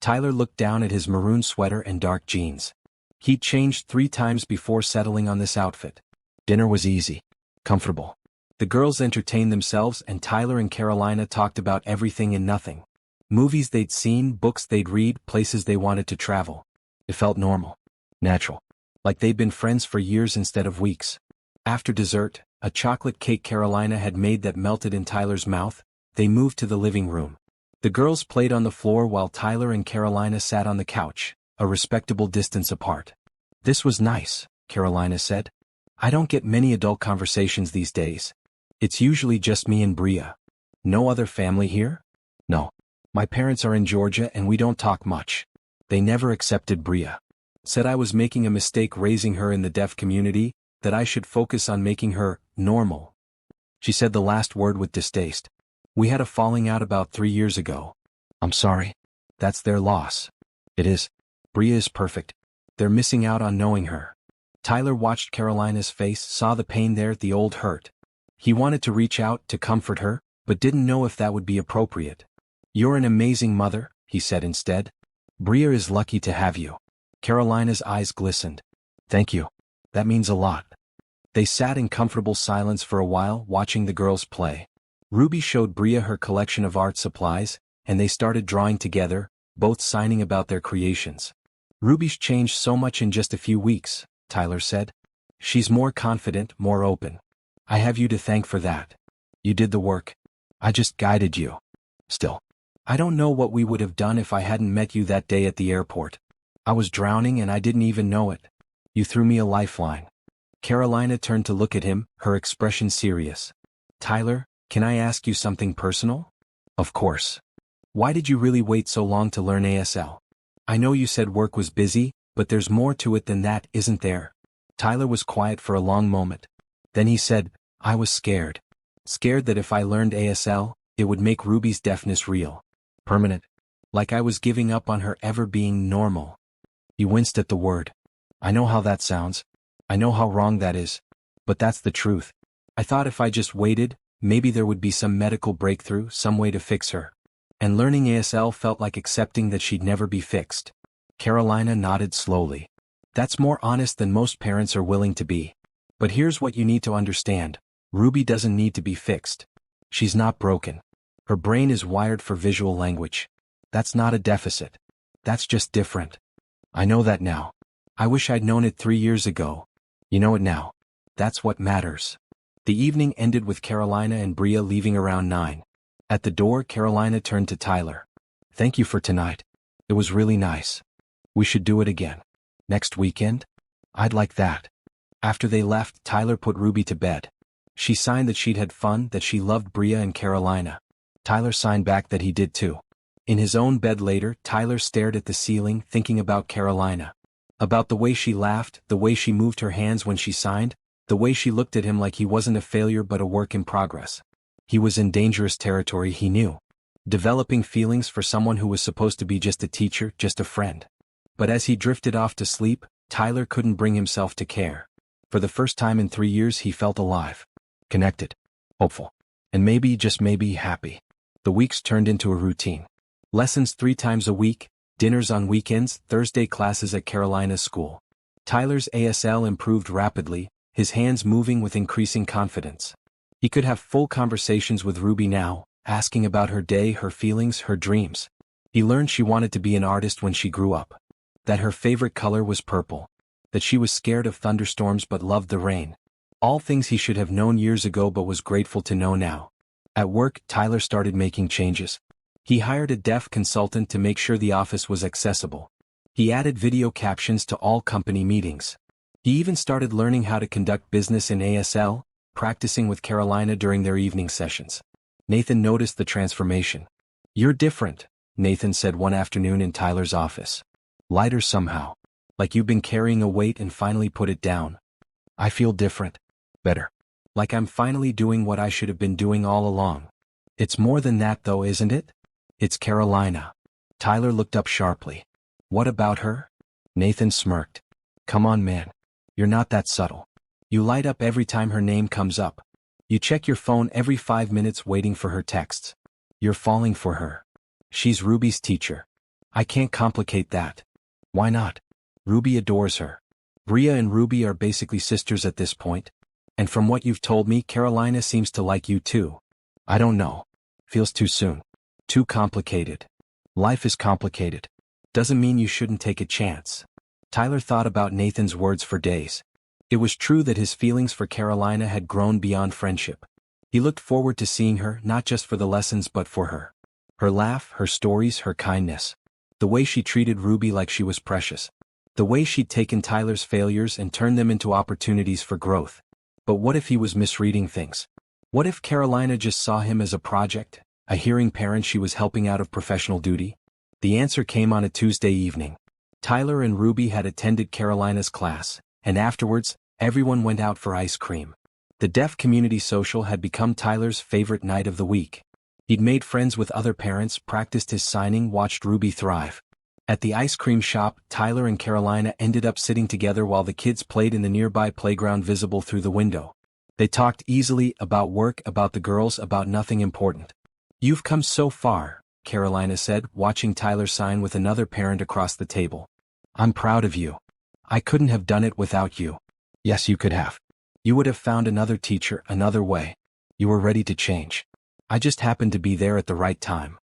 Tyler looked down at his maroon sweater and dark jeans. He'd changed 3 times before settling on this outfit. Dinner was easy. Comfortable. The girls entertained themselves and Tyler and Carolina talked about everything and nothing. Movies they'd seen, books they'd read, places they wanted to travel. It felt normal. Natural. Like they'd been friends for years instead of weeks. After dessert, a chocolate cake Carolina had made that melted in Tyler's mouth, they moved to the living room. The girls played on the floor while Tyler and Carolina sat on the couch, a respectable distance apart. This was nice, Carolina said. I don't get many adult conversations these days. It's usually just me and Bria. No other family here? No. My parents are in Georgia and we don't talk much. They never accepted Bria. Said I was making a mistake raising her in the deaf community, that I should focus on making her normal. She said the last word with distaste. We had a falling out about 3 years ago. I'm sorry. That's their loss. It is. Bria is perfect. They're missing out on knowing her. Tyler watched Carolina's face, saw the pain there, the old hurt. He wanted to reach out to comfort her, but didn't know if that would be appropriate. You're an amazing mother, he said instead. Bria is lucky to have you. Carolina's eyes glistened. Thank you. That means a lot. They sat in comfortable silence for a while, watching the girls play. Ruby showed Bria her collection of art supplies, and they started drawing together, both signing about their creations. Ruby's changed so much in just a few weeks, Tyler said. She's more confident, more open. I have you to thank for that. You did the work. I just guided you. Still, I don't know what we would have done if I hadn't met you that day at the airport. I was drowning and I didn't even know it. You threw me a lifeline. Carolina turned to look at him, her expression serious. Tyler, can I ask you something personal? Of course. Why did you really wait so long to learn ASL? I know you said work was busy, but there's more to it than that, isn't there? Tyler was quiet for a long moment. Then he said, I was scared. Scared that if I learned ASL, it would make Ruby's deafness real. Permanent. Like I was giving up on her ever being normal. He winced at the word. I know how that sounds. I know how wrong that is. But that's the truth. I thought if I just waited, maybe there would be some medical breakthrough, some way to fix her. And learning ASL felt like accepting that she'd never be fixed. Carolina nodded slowly. That's more honest than most parents are willing to be. But here's what you need to understand. Ruby doesn't need to be fixed. She's not broken. Her brain is wired for visual language. That's not a deficit. That's just different. I know that now. I wish I'd known it 3 years ago. You know it now. That's what matters. The evening ended with Carolina and Bria leaving around 9. At the door, Carolina turned to Tyler. Thank you for tonight. It was really nice. We should do it again. Next weekend? I'd like that. After they left, Tyler put Ruby to bed. She signed that she'd had fun, that she loved Bria and Carolina. Tyler signed back that he did too. In his own bed later, Tyler stared at the ceiling, thinking about Carolina. About the way she laughed, the way she moved her hands when she signed, the way she looked at him like he wasn't a failure but a work in progress. He was in dangerous territory, he knew. Developing feelings for someone who was supposed to be just a teacher, just a friend. But as he drifted off to sleep, Tyler couldn't bring himself to care. For the first time in 3 years he felt alive. Connected. Hopeful. And maybe, just maybe, happy. The weeks turned into a routine. Lessons 3 times a week, dinners on weekends, Thursday classes at Carolina's school. Tyler's ASL improved rapidly, his hands moving with increasing confidence. He could have full conversations with Ruby now, asking about her day, her feelings, her dreams. He learned she wanted to be an artist when she grew up. That her favorite color was purple. That she was scared of thunderstorms but loved the rain. All things he should have known years ago but was grateful to know now. At work, Tyler started making changes. He hired a deaf consultant to make sure the office was accessible. He added video captions to all company meetings. He even started learning how to conduct business in ASL, practicing with Carolina during their evening sessions. Nathan noticed the transformation. You're different, Nathan said one afternoon in Tyler's office. Lighter somehow. Like you've been carrying a weight and finally put it down. I feel different. Better. Like I'm finally doing what I should have been doing all along. It's more than that though, isn't it? It's Carolina. Tyler looked up sharply. What about her? Nathan smirked. Come on, man. You're not that subtle. You light up every time her name comes up. You check your phone every 5 minutes waiting for her texts. You're falling for her. She's Ruby's teacher. I can't complicate that. Why not? Ruby adores her. Bria and Ruby are basically sisters at this point. And from what you've told me, Carolina seems to like you too. I don't know. Feels too soon. Too complicated. Life is complicated. Doesn't mean you shouldn't take a chance. Tyler thought about Nathan's words for days. It was true that his feelings for Carolina had grown beyond friendship. He looked forward to seeing her, not just for the lessons but for her. Her laugh, her stories, her kindness. The way she treated Ruby like she was precious. The way she'd taken Tyler's failures and turned them into opportunities for growth. But what if he was misreading things? What if Carolina just saw him as a project, a hearing parent she was helping out of professional duty? The answer came on a Tuesday evening. Tyler and Ruby had attended Carolina's class, and afterwards, everyone went out for ice cream. The deaf community social had become Tyler's favorite night of the week. He'd made friends with other parents, practiced his signing, watched Ruby thrive. At the ice cream shop, Tyler and Carolina ended up sitting together while the kids played in the nearby playground visible through the window. They talked easily about work, about the girls, about nothing important. You've come so far, Carolina said, watching Tyler sign with another parent across the table. I'm proud of you. I couldn't have done it without you. Yes, you could have. You would have found another teacher, another way. You were ready to change. I just happened to be there at the right time.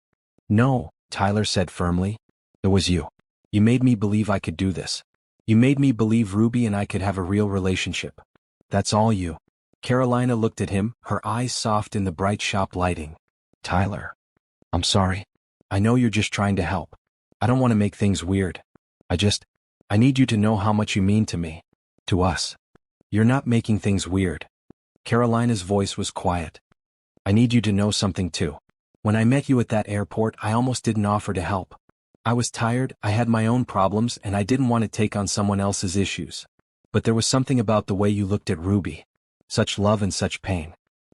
No, Tyler said firmly. It was you. You made me believe I could do this. You made me believe Ruby and I could have a real relationship. That's all you. Carolina looked at him, her eyes soft in the bright shop lighting. Tyler. I'm sorry. I know you're just trying to help. I don't want to make things weird. I need you to know how much you mean to me. To us. You're not making things weird. Carolina's voice was quiet. I need you to know something too. When I met you at that airport, I almost didn't offer to help. I was tired, I had my own problems, and I didn't want to take on someone else's issues. But there was something about the way you looked at Ruby. Such love and such pain.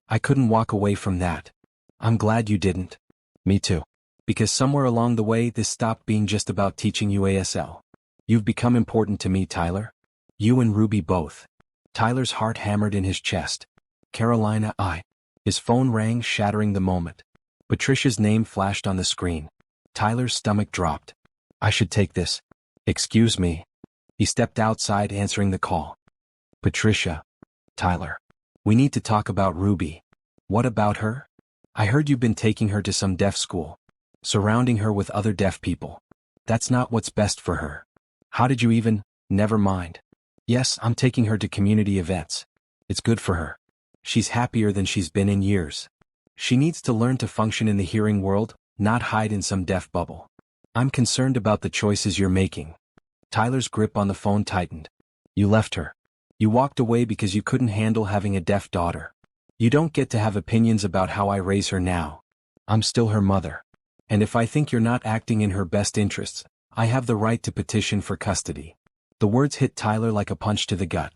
I couldn't walk away from that. I'm glad you didn't. Me too. Because somewhere along the way this stopped being just about teaching you ASL. You've become important to me, Tyler. You and Ruby both. Tyler's heart hammered in his chest. Carolina, His phone rang, shattering the moment. Patricia's name flashed on the screen. Tyler's stomach dropped. I should take this. Excuse me. He stepped outside, answering the call. Patricia. Tyler. We need to talk about Ruby. What about her? I heard you've been taking her to some deaf school. Surrounding her with other deaf people. That's not what's best for her. How did you even? Never mind. Yes, I'm taking her to community events. It's good for her. She's happier than she's been in years. She needs to learn to function in the hearing world, not hide in some deaf bubble. I'm concerned about the choices you're making. Tyler's grip on the phone tightened. You left her. You walked away because you couldn't handle having a deaf daughter. You don't get to have opinions about how I raise her now. I'm still her mother. And if I think you're not acting in her best interests, I have the right to petition for custody. The words hit Tyler like a punch to the gut.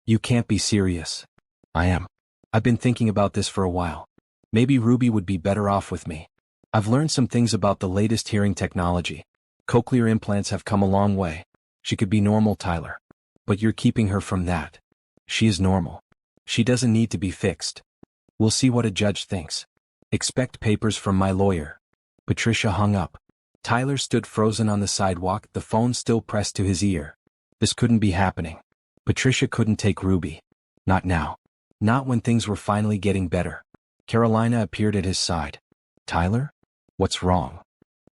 You can't be serious. I am. I've been thinking about this for a while. Maybe Ruby would be better off with me. I've learned some things about the latest hearing technology. Cochlear implants have come a long way. She could be normal, Tyler. But you're keeping her from that. She is normal. She doesn't need to be fixed. We'll see what a judge thinks. Expect papers from my lawyer. Patricia hung up. Tyler stood frozen on the sidewalk, the phone still pressed to his ear. This couldn't be happening. Patricia couldn't take Ruby. Not now. Not when things were finally getting better. Carolina appeared at his side. Tyler? What's wrong?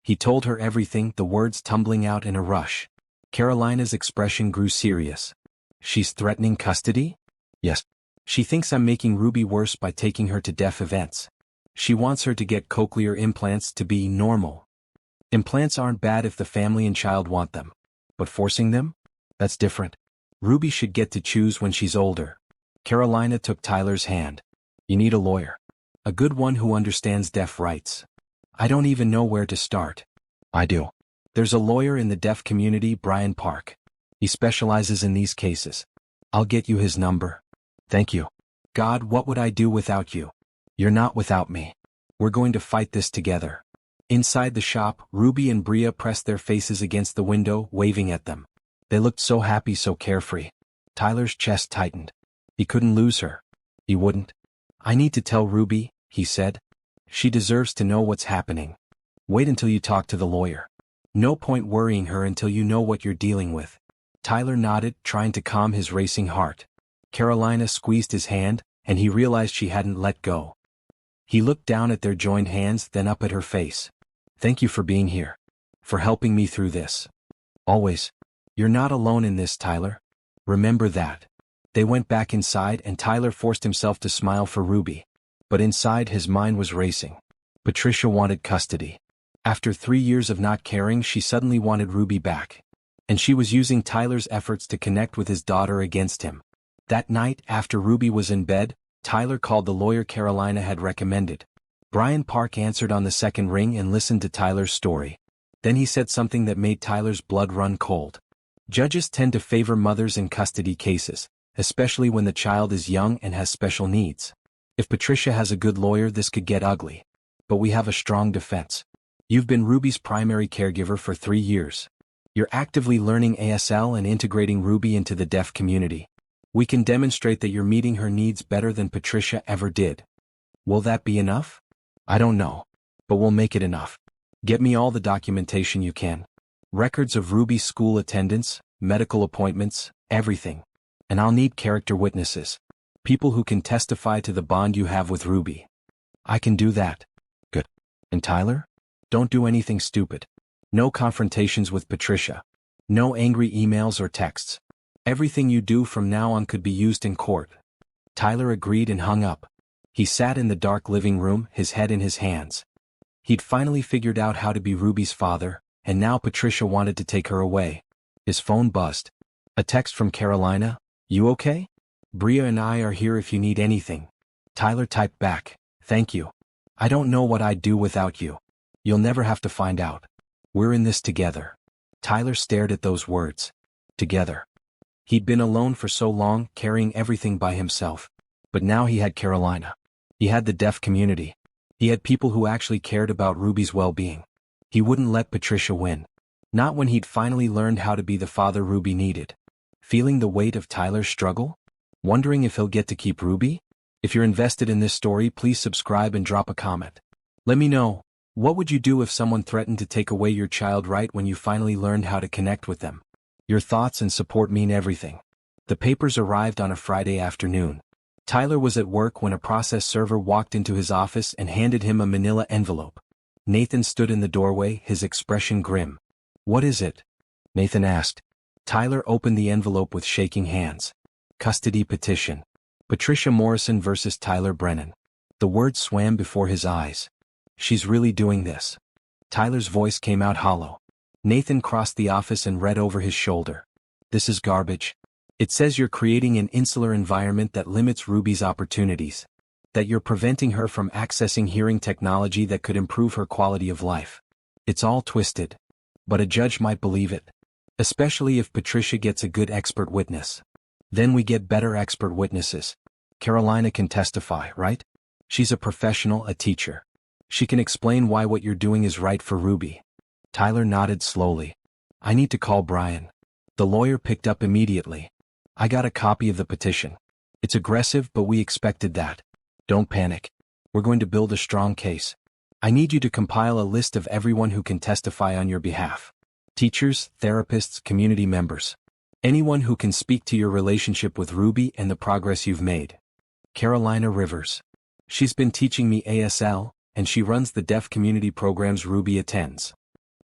He told her everything, the words tumbling out in a rush. Carolina's expression grew serious. She's threatening custody? Yes. She thinks I'm making Ruby worse by taking her to deaf events. She wants her to get cochlear implants to be normal. Implants aren't bad if the family and child want them. But forcing them? That's different. Ruby should get to choose when she's older. Carolina took Tyler's hand. You need a lawyer. A good one who understands deaf rights. I don't even know where to start. I do. There's a lawyer in the deaf community, Brian Park. He specializes in these cases. I'll get you his number. Thank you. God, what would I do without you? You're not without me. We're going to fight this together. Inside the shop, Ruby and Bria pressed their faces against the window, waving at them. They looked so happy, so carefree. Tyler's chest tightened. He couldn't lose her. He wouldn't. I need to tell Ruby, he said. She deserves to know what's happening. Wait until you talk to the lawyer. No point worrying her until you know what you're dealing with. Tyler nodded, trying to calm his racing heart. Carolina squeezed his hand, and he realized she hadn't let go. He looked down at their joined hands, then up at her face. Thank you for being here. For helping me through this. Always. You're not alone in this, Tyler. Remember that. They went back inside and Tyler forced himself to smile for Ruby. But inside his mind was racing. Patricia wanted custody. After 3 years of not caring, she suddenly wanted Ruby back. And she was using Tyler's efforts to connect with his daughter against him. That night, after Ruby was in bed, Tyler called the lawyer Carolina had recommended. Brian Park answered on the second ring and listened to Tyler's story. Then he said something that made Tyler's blood run cold. Judges tend to favor mothers in custody cases, especially when the child is young and has special needs. If Patricia has a good lawyer, this could get ugly. But we have a strong defense. You've been Ruby's primary caregiver for 3 years. You're actively learning ASL and integrating Ruby into the deaf community. We can demonstrate that you're meeting her needs better than Patricia ever did. Will that be enough? I don't know. But we'll make it enough. Get me all the documentation you can. Records of Ruby's school attendance, medical appointments, everything. And I'll need character witnesses. People who can testify to the bond you have with Ruby. I can do that. Good. And Tyler? Don't do anything stupid. No confrontations with Patricia. No angry emails or texts. Everything you do from now on could be used in court. Tyler agreed and hung up. He sat in the dark living room, his head in his hands. He'd finally figured out how to be Ruby's father, and now Patricia wanted to take her away. His phone buzzed. A text from Carolina. "You okay? Bria and I are here if you need anything." Tyler typed back, "Thank you. I don't know what I'd do without you. You'll never have to find out. We're in this together." Tyler stared at those words. Together. He'd been alone for so long, carrying everything by himself. But now he had Carolina. He had the deaf community. He had people who actually cared about Ruby's well-being. He wouldn't let Patricia win. Not when he'd finally learned how to be the father Ruby needed. Feeling the weight of Tyler's struggle? Wondering if he'll get to keep Ruby? If you're invested in this story, please subscribe and drop a comment. Let me know, what would you do if someone threatened to take away your child right when you finally learned how to connect with them? Your thoughts and support mean everything. The papers arrived on a Friday afternoon. Tyler was at work when a process server walked into his office and handed him a manila envelope. Nathan stood in the doorway, his expression grim. "What is it?" Nathan asked. Tyler opened the envelope with shaking hands. Custody petition. Patricia Morrison versus Tyler Brennan. The words swam before his eyes. "She's really doing this." Tyler's voice came out hollow. Nathan crossed the office and read over his shoulder. "This is garbage. It says you're creating an insular environment that limits Ruby's opportunities. That you're preventing her from accessing hearing technology that could improve her quality of life. It's all twisted. But a judge might believe it. Especially if Patricia gets a good expert witness. Then we get better expert witnesses. Carolina can testify, right? She's a professional, a teacher. She can explain why what you're doing is right for Ruby." Tyler nodded slowly. "I need to call Brian." The lawyer picked up immediately. "I got a copy of the petition. It's aggressive, but we expected that. Don't panic. We're going to build a strong case. I need you to compile a list of everyone who can testify on your behalf. Teachers, therapists, community members. Anyone who can speak to your relationship with Ruby and the progress you've made." Carolina Rivers. "She's been teaching me ASL, and she runs the deaf community programs Ruby attends."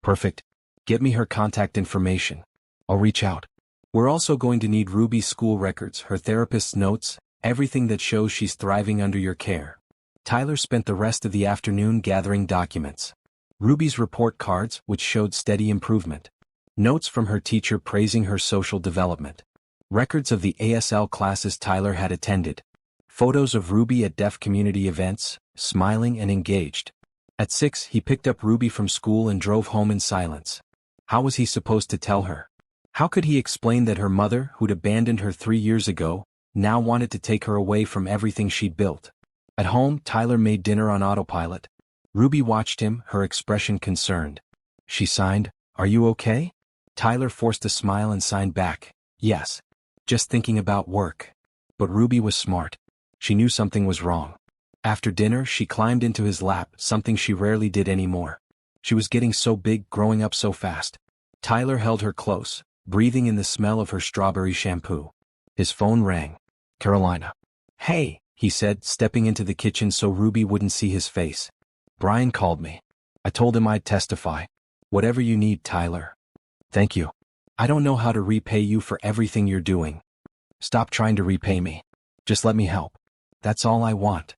"Perfect. Get me her contact information. I'll reach out. We're also going to need Ruby's school records, her therapist's notes, everything that shows she's thriving under your care." Tyler spent the rest of the afternoon gathering documents. Ruby's report cards, which showed steady improvement. Notes from her teacher praising her social development. Records of the ASL classes Tyler had attended. Photos of Ruby at deaf community events, smiling and engaged. At 6, he picked up Ruby from school and drove home in silence. How was he supposed to tell her? How could he explain that her mother, who'd abandoned her 3 years ago, now wanted to take her away from everything she'd built? At home, Tyler made dinner on autopilot. Ruby watched him, her expression concerned. She signed, "Are you okay?" Tyler forced a smile and signed back, "Yes. Just thinking about work." But Ruby was smart. She knew something was wrong. After dinner, she climbed into his lap, something she rarely did anymore. She was getting so big, growing up so fast. Tyler held her close, breathing in the smell of her strawberry shampoo. His phone rang. "Carolina." "Hey," he said, stepping into the kitchen so Ruby wouldn't see his face. "Brian called me. I told him I'd testify. Whatever you need, Tyler." "Thank you. I don't know how to repay you for everything you're doing." "Stop trying to repay me. Just let me help. That's all I want."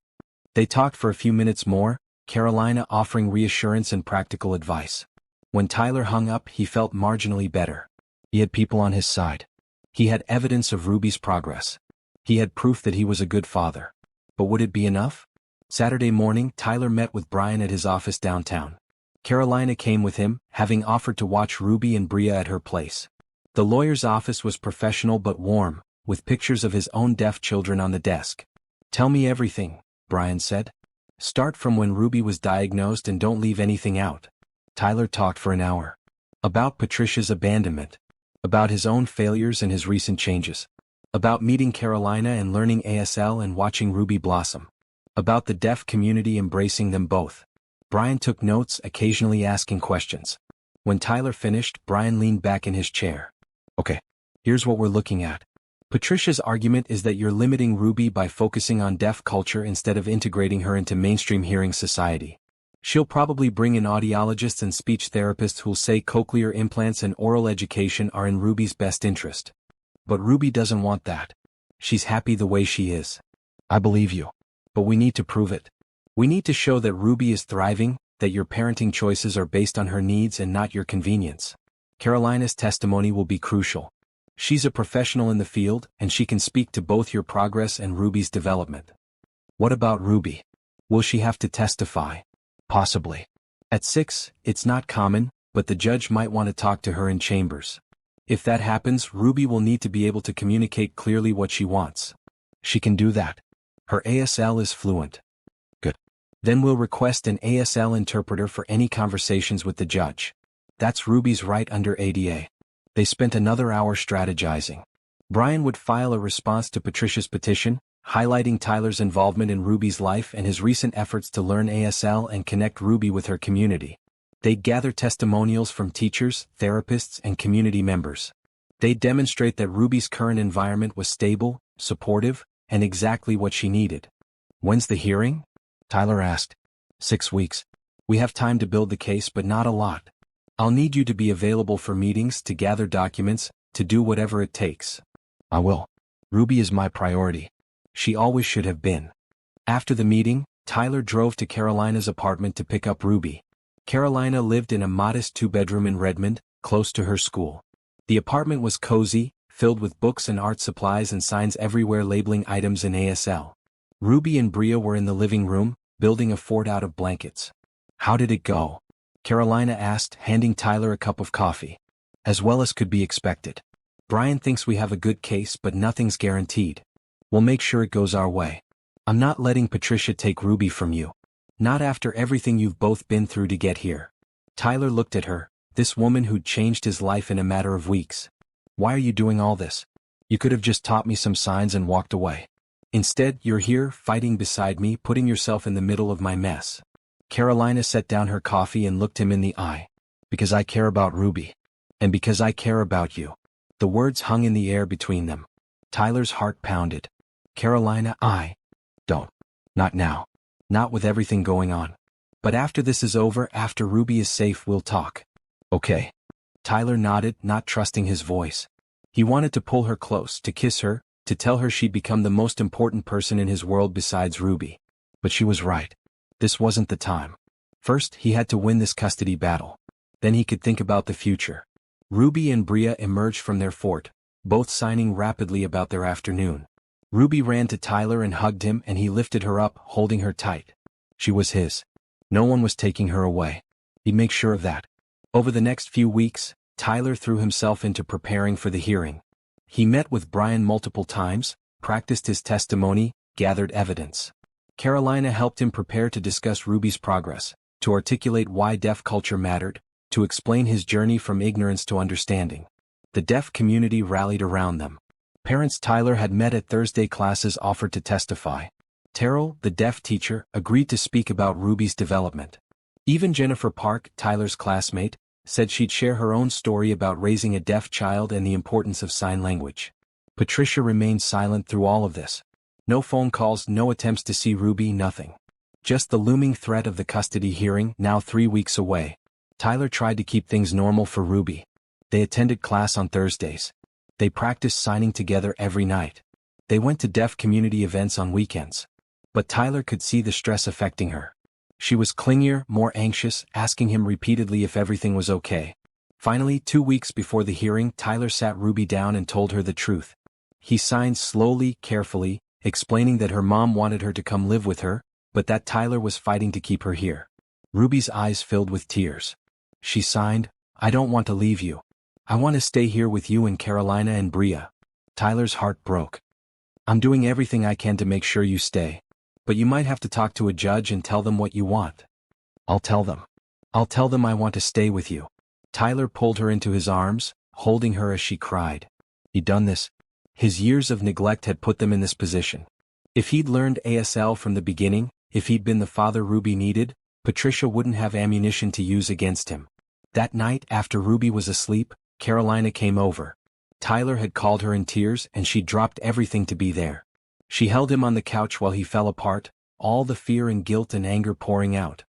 They talked for a few minutes more, Carolina offering reassurance and practical advice. When Tyler hung up, he felt marginally better. He had people on his side. He had evidence of Ruby's progress. He had proof that he was a good father. But would it be enough? Saturday morning, Tyler met with Brian at his office downtown. Carolina came with him, having offered to watch Ruby and Bria at her place. The lawyer's office was professional but warm, with pictures of his own deaf children on the desk. "Tell me everything," Brian said. "Start from when Ruby was diagnosed and don't leave anything out." Tyler talked for an hour. About Patricia's abandonment. About his own failures and his recent changes. About meeting Carolina and learning ASL and watching Ruby blossom. About the deaf community embracing them both. Brian took notes, occasionally asking questions. When Tyler finished, Brian leaned back in his chair. "Okay, here's what we're looking at. Patricia's argument is that you're limiting Ruby by focusing on deaf culture instead of integrating her into mainstream hearing society. She'll probably bring in audiologists and speech therapists who'll say cochlear implants and oral education are in Ruby's best interest. But Ruby doesn't want that. She's happy the way she is. I believe you. But we need to prove it. We need to show that Ruby is thriving, that your parenting choices are based on her needs and not your convenience. Carolina's testimony will be crucial. She's a professional in the field, and she can speak to both your progress and Ruby's development. What about Ruby? Will she have to testify? Possibly. At 6, it's not common, but the judge might want to talk to her in chambers. If that happens, Ruby will need to be able to communicate clearly what she wants. She can do that. Her ASL is fluent. Good. Then we'll request an ASL interpreter for any conversations with the judge. That's Ruby's right under ADA. They spent another hour strategizing. Brian would file a response to Patricia's petition, highlighting Tyler's involvement in Ruby's life and his recent efforts to learn ASL and connect Ruby with her community. They'd gather testimonials from teachers, therapists, and community members. They'd demonstrate that Ruby's current environment was stable, supportive, and exactly what she needed. When's the hearing? Tyler asked. 6 weeks. We have time to build the case, but not a lot. I'll need you to be available for meetings, to gather documents, to do whatever it takes. I will. Ruby is my priority. She always should have been. After the meeting, Tyler drove to Carolina's apartment to pick up Ruby. Carolina lived in a modest 2-bedroom in Redmond, close to her school. The apartment was cozy, filled with books and art supplies and signs everywhere labeling items in ASL. Ruby and Bria were in the living room, building a fort out of blankets. How did it go? Carolina asked, handing Tyler a cup of coffee. As well as could be expected. Brian thinks we have a good case, but nothing's guaranteed. We'll make sure it goes our way. I'm not letting Patricia take Ruby from you. Not after everything you've both been through to get here. Tyler looked at her, this woman who'd changed his life in a matter of weeks. Why are you doing all this? You could have just taught me some signs and walked away. Instead, you're here, fighting beside me, putting yourself in the middle of my mess. Carolina set down her coffee and looked him in the eye. Because I care about Ruby. And because I care about you. The words hung in the air between them. Tyler's heart pounded. Carolina, I don't. Not now. Not with everything going on. But after this is over, after Ruby is safe, we'll talk. Okay. Tyler nodded, not trusting his voice. He wanted to pull her close, to kiss her, to tell her she'd become the most important person in his world besides Ruby. But she was right. This wasn't the time. First, he had to win this custody battle. Then he could think about the future. Ruby and Bria emerged from their fort, both signing rapidly about their afternoon. Ruby ran to Tyler and hugged him, and he lifted her up, holding her tight. She was his. No one was taking her away. He'd make sure of that. Over the next few weeks, Tyler threw himself into preparing for the hearing. He met with Brian multiple times, practiced his testimony, gathered evidence. Carolina helped him prepare to discuss Ruby's progress, to articulate why deaf culture mattered, to explain his journey from ignorance to understanding. The deaf community rallied around them. Parents Tyler had met at Thursday classes offered to testify. Terrell, the deaf teacher, agreed to speak about Ruby's development. Even Jennifer Park, Tyler's classmate, said she'd share her own story about raising a deaf child and the importance of sign language. Patricia remained silent through all of this. No phone calls, no attempts to see Ruby, nothing. Just the looming threat of the custody hearing, now 3 weeks away. Tyler tried to keep things normal for Ruby. They attended class on Thursdays. They practiced signing together every night. They went to deaf community events on weekends. But Tyler could see the stress affecting her. She was clingier, more anxious, asking him repeatedly if everything was okay. Finally, 2 weeks before the hearing, Tyler sat Ruby down and told her the truth. He signed slowly, carefully, explaining that her mom wanted her to come live with her, but that Tyler was fighting to keep her here. Ruby's eyes filled with tears. She signed, I don't want to leave you. I want to stay here with you and Carolina and Bria. Tyler's heart broke. I'm doing everything I can to make sure you stay. But you might have to talk to a judge and tell them what you want. I'll tell them. I'll tell them I want to stay with you. Tyler pulled her into his arms, holding her as she cried. He'd done this. His years of neglect had put them in this position. If he'd learned ASL from the beginning, if he'd been the father Ruby needed, Patricia wouldn't have ammunition to use against him. That night, after Ruby was asleep, Carolina came over. Tyler had called her in tears and she'd dropped everything to be there. She held him on the couch while he fell apart, all the fear and guilt and anger pouring out.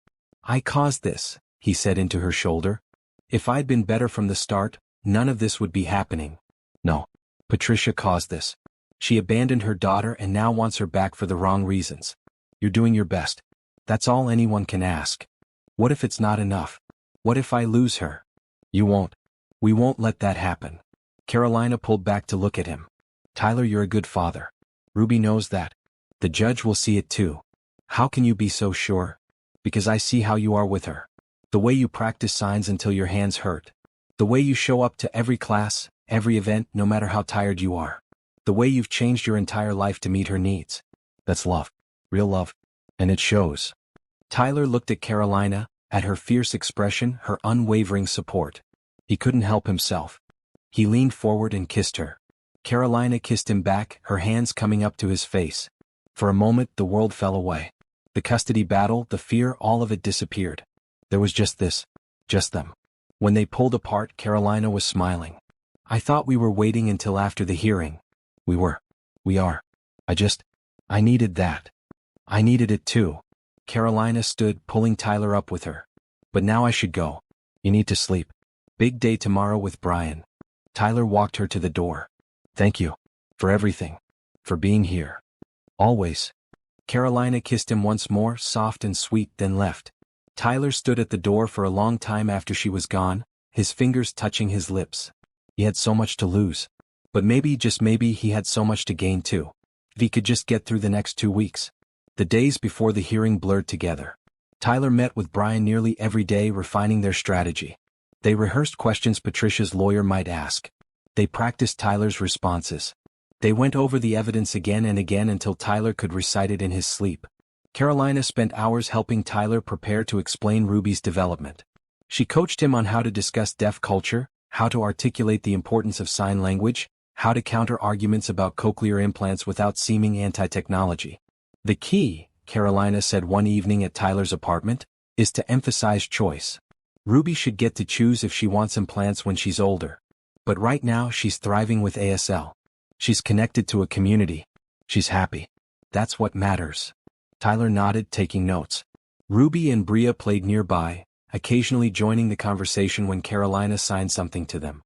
I caused this, he said into her shoulder. If I'd been better from the start, none of this would be happening. No. Patricia caused this. She abandoned her daughter and now wants her back for the wrong reasons. You're doing your best. That's all anyone can ask. What if it's not enough? What if I lose her? You won't. We won't let that happen. Carolina pulled back to look at him. Tyler, you're a good father. Ruby knows that. The judge will see it too. How can you be so sure? Because I see how you are with her. The way you practice signs until your hands hurt. The way you show up to every class, every event, no matter how tired you are. The way you've changed your entire life to meet her needs. That's love. Real love. And it shows. Tyler looked at Carolina, at her fierce expression, her unwavering support. He couldn't help himself. He leaned forward and kissed her. Carolina kissed him back, her hands coming up to his face. For a moment the world fell away. The custody battle, the fear, all of it disappeared. There was just this. Just them. When they pulled apart, Carolina was smiling. I thought we were waiting until after the hearing. We were. We are. I needed that. I needed it too. Carolina stood, pulling Tyler up with her. But now I should go. You need to sleep. Big day tomorrow with Brian. Tyler walked her to the door. Thank you. For everything. For being here. Always. Carolina kissed him once more, soft and sweet, then left. Tyler stood at the door for a long time after she was gone, his fingers touching his lips. He had so much to lose. But maybe, just maybe, he had so much to gain too. If he could just get through the next 2 weeks. The days before the hearing blurred together. Tyler met with Brian nearly every day, refining their strategy. They rehearsed questions Patricia's lawyer might ask. They practiced Tyler's responses. They went over the evidence again and again until Tyler could recite it in his sleep. Carolina spent hours helping Tyler prepare to explain Ruby's development. She coached him on how to discuss deaf culture, how to articulate the importance of sign language, how to counter arguments about cochlear implants without seeming anti-technology. The key, Carolina said one evening at Tyler's apartment, is to emphasize choice. Ruby should get to choose if she wants implants when she's older. But right now she's thriving with ASL. She's connected to a community. She's happy. That's what matters. Tyler nodded, taking notes. Ruby and Bria played nearby, occasionally joining the conversation when Carolina signed something to them.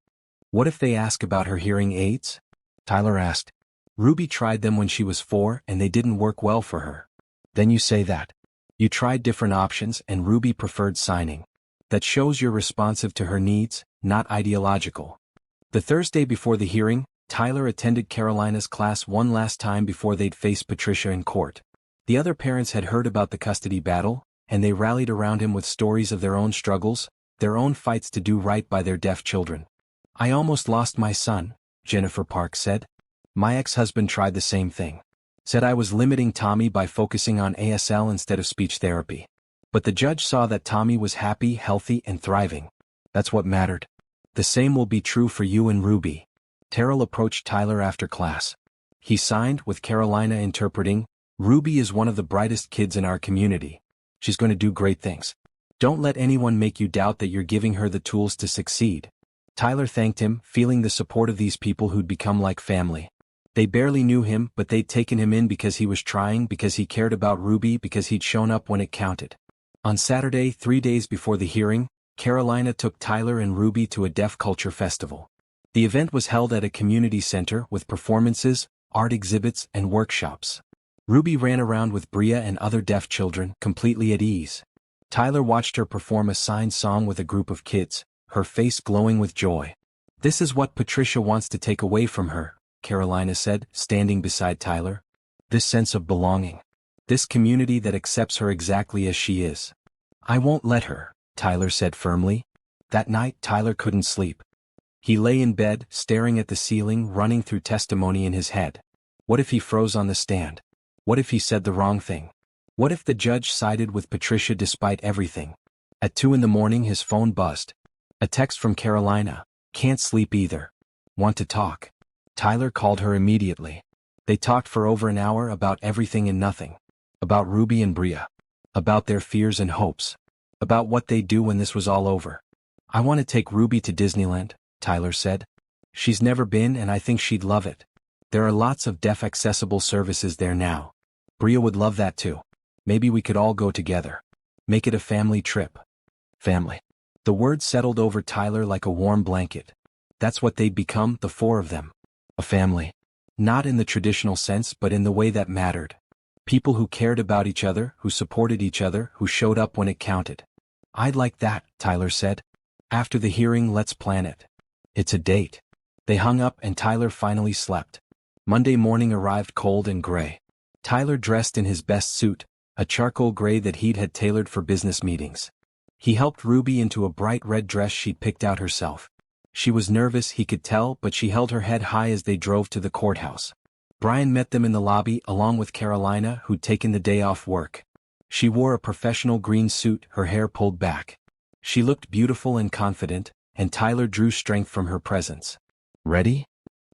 What if they ask about her hearing aids? Tyler asked. Ruby tried them when she was 4 and they didn't work well for her. Then you say that. You tried different options and Ruby preferred signing. That shows you're responsive to her needs, not ideological. The Thursday before the hearing, Tyler attended Carolina's class one last time before they'd face Patricia in court. The other parents had heard about the custody battle, and they rallied around him with stories of their own struggles, their own fights to do right by their deaf children. I almost lost my son, Jennifer Park said. My ex-husband tried the same thing. Said I was limiting Tommy by focusing on ASL instead of speech therapy. But the judge saw that Tommy was happy, healthy, and thriving. That's what mattered. The same will be true for you and Ruby. Terrell approached Tyler after class. He signed, with Carolina interpreting, Ruby is one of the brightest kids in our community. She's going to do great things. Don't let anyone make you doubt that you're giving her the tools to succeed. Tyler thanked him, feeling the support of these people who'd become like family. They barely knew him, but they'd taken him in because he was trying, because he cared about Ruby, because he'd shown up when it counted. On Saturday, 3 days before the hearing, Carolina took Tyler and Ruby to a deaf culture festival. The event was held at a community center with performances, art exhibits, and workshops. Ruby ran around with Bria and other deaf children, completely at ease. Tyler watched her perform a signed song with a group of kids, her face glowing with joy. This is what Patricia wants to take away from her, Carolina said, standing beside Tyler. This sense of belonging. This community that accepts her exactly as she is. I won't let her, Tyler said firmly. That night, Tyler couldn't sleep. He lay in bed, staring at the ceiling, running through testimony in his head. What if he froze on the stand? What if he said the wrong thing? What if the judge sided with Patricia despite everything? At 2 a.m, his phone buzzed. A text from Carolina. Can't sleep either. Want to talk? Tyler called her immediately. They talked for over an hour about everything and nothing. About Ruby and Bria. About their fears and hopes. About what they'd do when this was all over. I want to take Ruby to Disneyland, Tyler said. She's never been and I think she'd love it. There are lots of deaf accessible services there now. Bria would love that too. Maybe we could all go together. Make it a family trip. Family. The word settled over Tyler like a warm blanket. That's what they'd become, the four of them. A family. Not in the traditional sense but in the way that mattered. People who cared about each other, who supported each other, who showed up when it counted. I'd like that, Tyler said. After the hearing, let's plan it. It's a date. They hung up and Tyler finally slept. Monday morning arrived cold and gray. Tyler dressed in his best suit, a charcoal gray that he'd had tailored for business meetings. He helped Ruby into a bright red dress she'd picked out herself. She was nervous, he could tell, but she held her head high as they drove to the courthouse. Brian met them in the lobby along with Carolina, who'd taken the day off work. She wore a professional green suit, her hair pulled back. She looked beautiful and confident, and Tyler drew strength from her presence. Ready?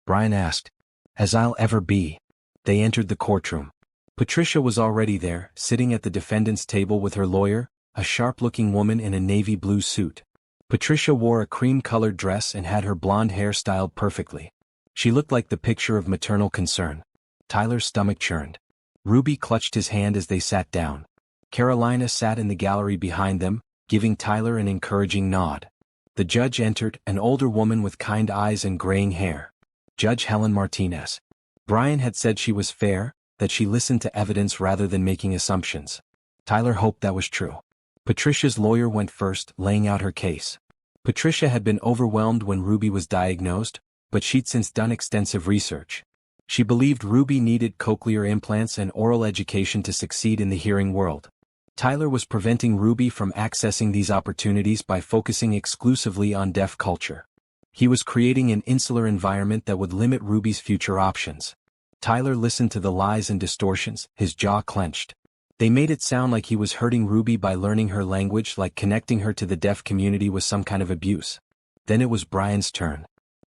Brian asked. As I'll ever be. They entered the courtroom. Patricia was already there, sitting at the defendant's table with her lawyer, a sharp-looking woman in a navy blue suit. Patricia wore a cream-colored dress and had her blonde hair styled perfectly. She looked like the picture of maternal concern. Tyler's stomach churned. Ruby clutched his hand as they sat down. Carolina sat in the gallery behind them, giving Tyler an encouraging nod. The judge entered, an older woman with kind eyes and graying hair. Judge Helen Martinez. Brian had said she was fair, that she listened to evidence rather than making assumptions. Tyler hoped that was true. Patricia's lawyer went first, laying out her case. Patricia had been overwhelmed when Ruby was diagnosed, but she'd since done extensive research. She believed Ruby needed cochlear implants and oral education to succeed in the hearing world. Tyler was preventing Ruby from accessing these opportunities by focusing exclusively on deaf culture. He was creating an insular environment that would limit Ruby's future options. Tyler listened to the lies and distortions, his jaw clenched. They made it sound like he was hurting Ruby by learning her language, like connecting her to the deaf community was some kind of abuse. Then it was Brian's turn.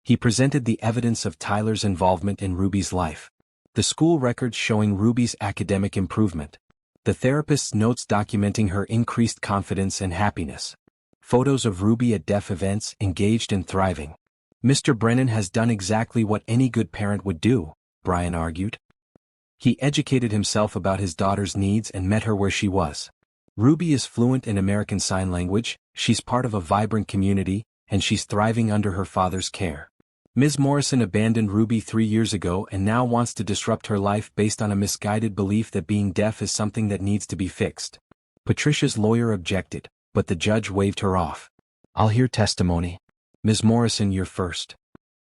He presented the evidence of Tyler's involvement in Ruby's life. The school records showing Ruby's academic improvement. The therapist's notes documenting her increased confidence and happiness. Photos of Ruby at deaf events, engaged and thriving. Mr. Brennan has done exactly what any good parent would do, Brian argued. He educated himself about his daughter's needs and met her where she was. Ruby is fluent in American Sign Language, she's part of a vibrant community, and she's thriving under her father's care. Ms. Morrison abandoned Ruby 3 years ago and now wants to disrupt her life based on a misguided belief that being deaf is something that needs to be fixed. Patricia's lawyer objected, but the judge waved her off. I'll hear testimony. Ms. Morrison, you're first.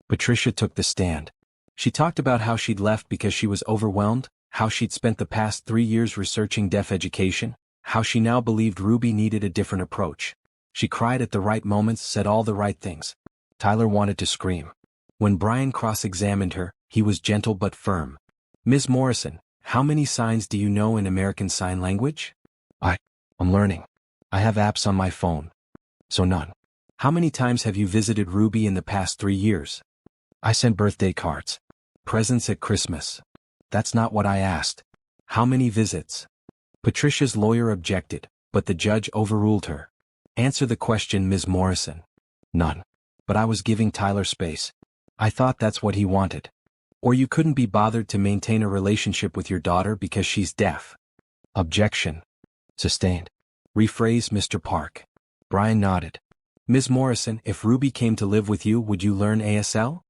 Patricia took the stand. She talked about how she'd left because she was overwhelmed, how she'd spent the past 3 years researching deaf education, how she now believed Ruby needed a different approach. She cried at the right moments, said all the right things. Tyler wanted to scream. When Brian cross-examined her, he was gentle but firm. Ms. Morrison, how many signs do you know in American Sign Language? I'm learning. I have apps on my phone. So none. How many times have you visited Ruby in the past 3 years? I sent birthday cards. Presents at Christmas. That's not what I asked. How many visits? Patricia's lawyer objected, but the judge overruled her. Answer the question, Ms. Morrison. None. But I was giving Tyler space. I thought that's what he wanted. Or you couldn't be bothered to maintain a relationship with your daughter because she's deaf. Objection. Sustained. Rephrase, Mr. Park. Brian nodded. Ms. Morrison, if Ruby came to live with you, would you learn ASL?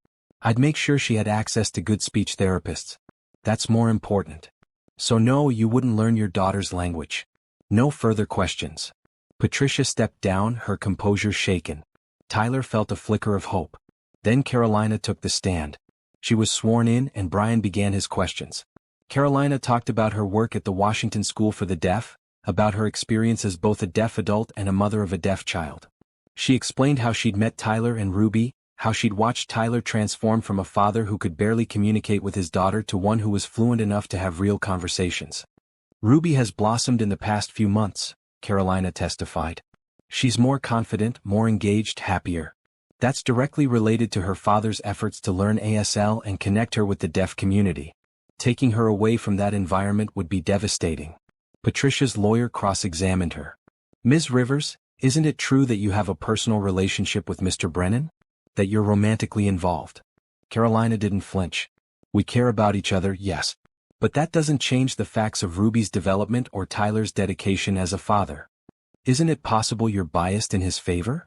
I'd make sure she had access to good speech therapists. That's more important. So no, you wouldn't learn your daughter's language. No further questions. Patricia stepped down, her composure shaken. Tyler felt a flicker of hope. Then Carolina took the stand. She was sworn in and Brian began his questions. Carolina talked about her work at the Washington School for the Deaf, about her experience as both a deaf adult and a mother of a deaf child. She explained how she'd met Tyler and Ruby, how she'd watched Tyler transform from a father who could barely communicate with his daughter to one who was fluent enough to have real conversations. Ruby has blossomed in the past few months, Carolina testified. She's more confident, more engaged, happier. That's directly related to her father's efforts to learn ASL and connect her with the deaf community. Taking her away from that environment would be devastating. Patricia's lawyer cross-examined her. Ms. Rivers, isn't it true that you have a personal relationship with Mr. Brennan? That you're romantically involved? Carolina didn't flinch. We care about each other, yes. But that doesn't change the facts of Ruby's development or Tyler's dedication as a father. Isn't it possible you're biased in his favor?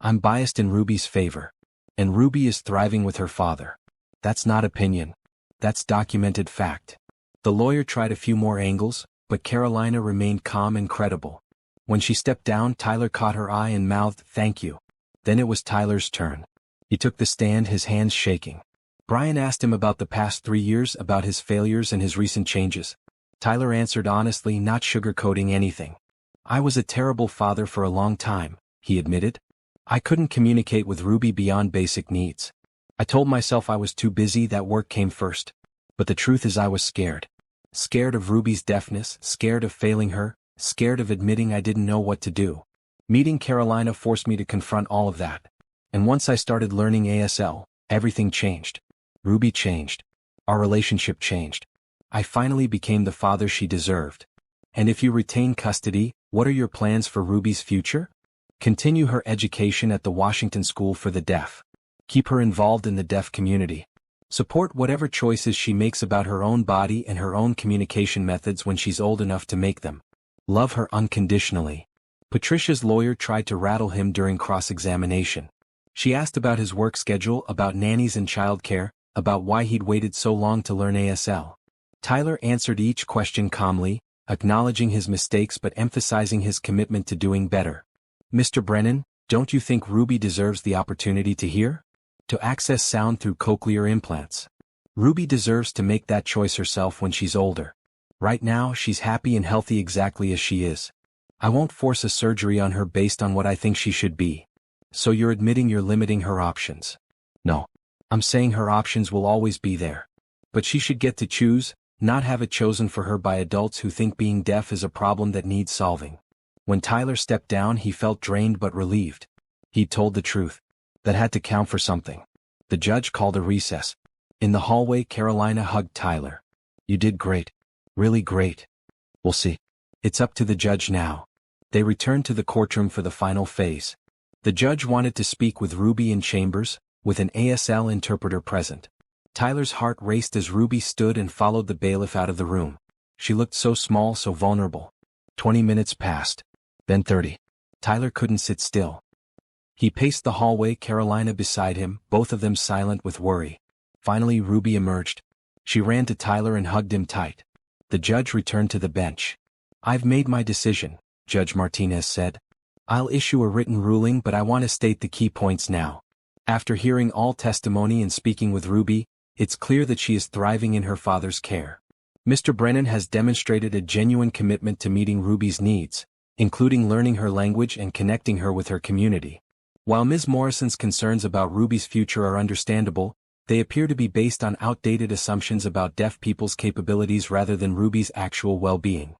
I'm biased in Ruby's favor. And Ruby is thriving with her father. That's not opinion. That's documented fact. The lawyer tried a few more angles, but Carolina remained calm and credible. When she stepped down, Tyler caught her eye and mouthed, "Thank you." Then it was Tyler's turn. He took the stand, his hands shaking. Brian asked him about the past 3 years, about his failures and his recent changes. Tyler answered honestly, not sugarcoating anything. "I was a terrible father for a long time," he admitted. "I couldn't communicate with Ruby beyond basic needs. I told myself I was too busy, that work came first. But the truth is I was scared. Scared of Ruby's deafness, scared of failing her, scared of admitting I didn't know what to do. Meeting Carolina forced me to confront all of that. And once I started learning ASL, everything changed. Ruby changed. Our relationship changed. I finally became the father she deserved. And if you retain custody, what are your plans for Ruby's future? Continue her education at the Washington School for the Deaf. Keep her involved in the deaf community. Support whatever choices she makes about her own body and her own communication methods when she's old enough to make them. Love her unconditionally." Patricia's lawyer tried to rattle him during cross-examination. She asked about his work schedule, about nannies and childcare, about why he'd waited so long to learn ASL. Tyler answered each question calmly, acknowledging his mistakes but emphasizing his commitment to doing better. "Mr. Brennan, don't you think Ruby deserves the opportunity to hear? To access sound through cochlear implants? Ruby deserves to make that choice herself when she's older. Right now, she's happy and healthy exactly as she is. I won't force a surgery on her based on what I think she should be." "So you're admitting you're limiting her options?" "No. I'm saying her options will always be there. But she should get to choose, not have it chosen for her by adults who think being deaf is a problem that needs solving." When Tyler stepped down, he felt drained but relieved. He'd told the truth. That had to count for something. The judge called a recess. In the hallway, Carolina hugged Tyler. "You did great. Really great. We'll see. It's up to the judge now." They returned to the courtroom for the final phase. The judge wanted to speak with Ruby in chambers, with an ASL interpreter present. Tyler's heart raced as Ruby stood and followed the bailiff out of the room. She looked so small, so vulnerable. 20 minutes passed. Then 30. Tyler couldn't sit still. He paced the hallway, Carolina beside him, both of them silent with worry. Finally Ruby emerged. She ran to Tyler and hugged him tight. The judge returned to the bench. "I've made my decision," Judge Martinez said. "I'll issue a written ruling, but I want to state the key points now. After hearing all testimony and speaking with Ruby, it's clear that she is thriving in her father's care. Mr. Brennan has demonstrated a genuine commitment to meeting Ruby's needs, including learning her language and connecting her with her community. While Ms. Morrison's concerns about Ruby's future are understandable, they appear to be based on outdated assumptions about deaf people's capabilities rather than Ruby's actual well-being."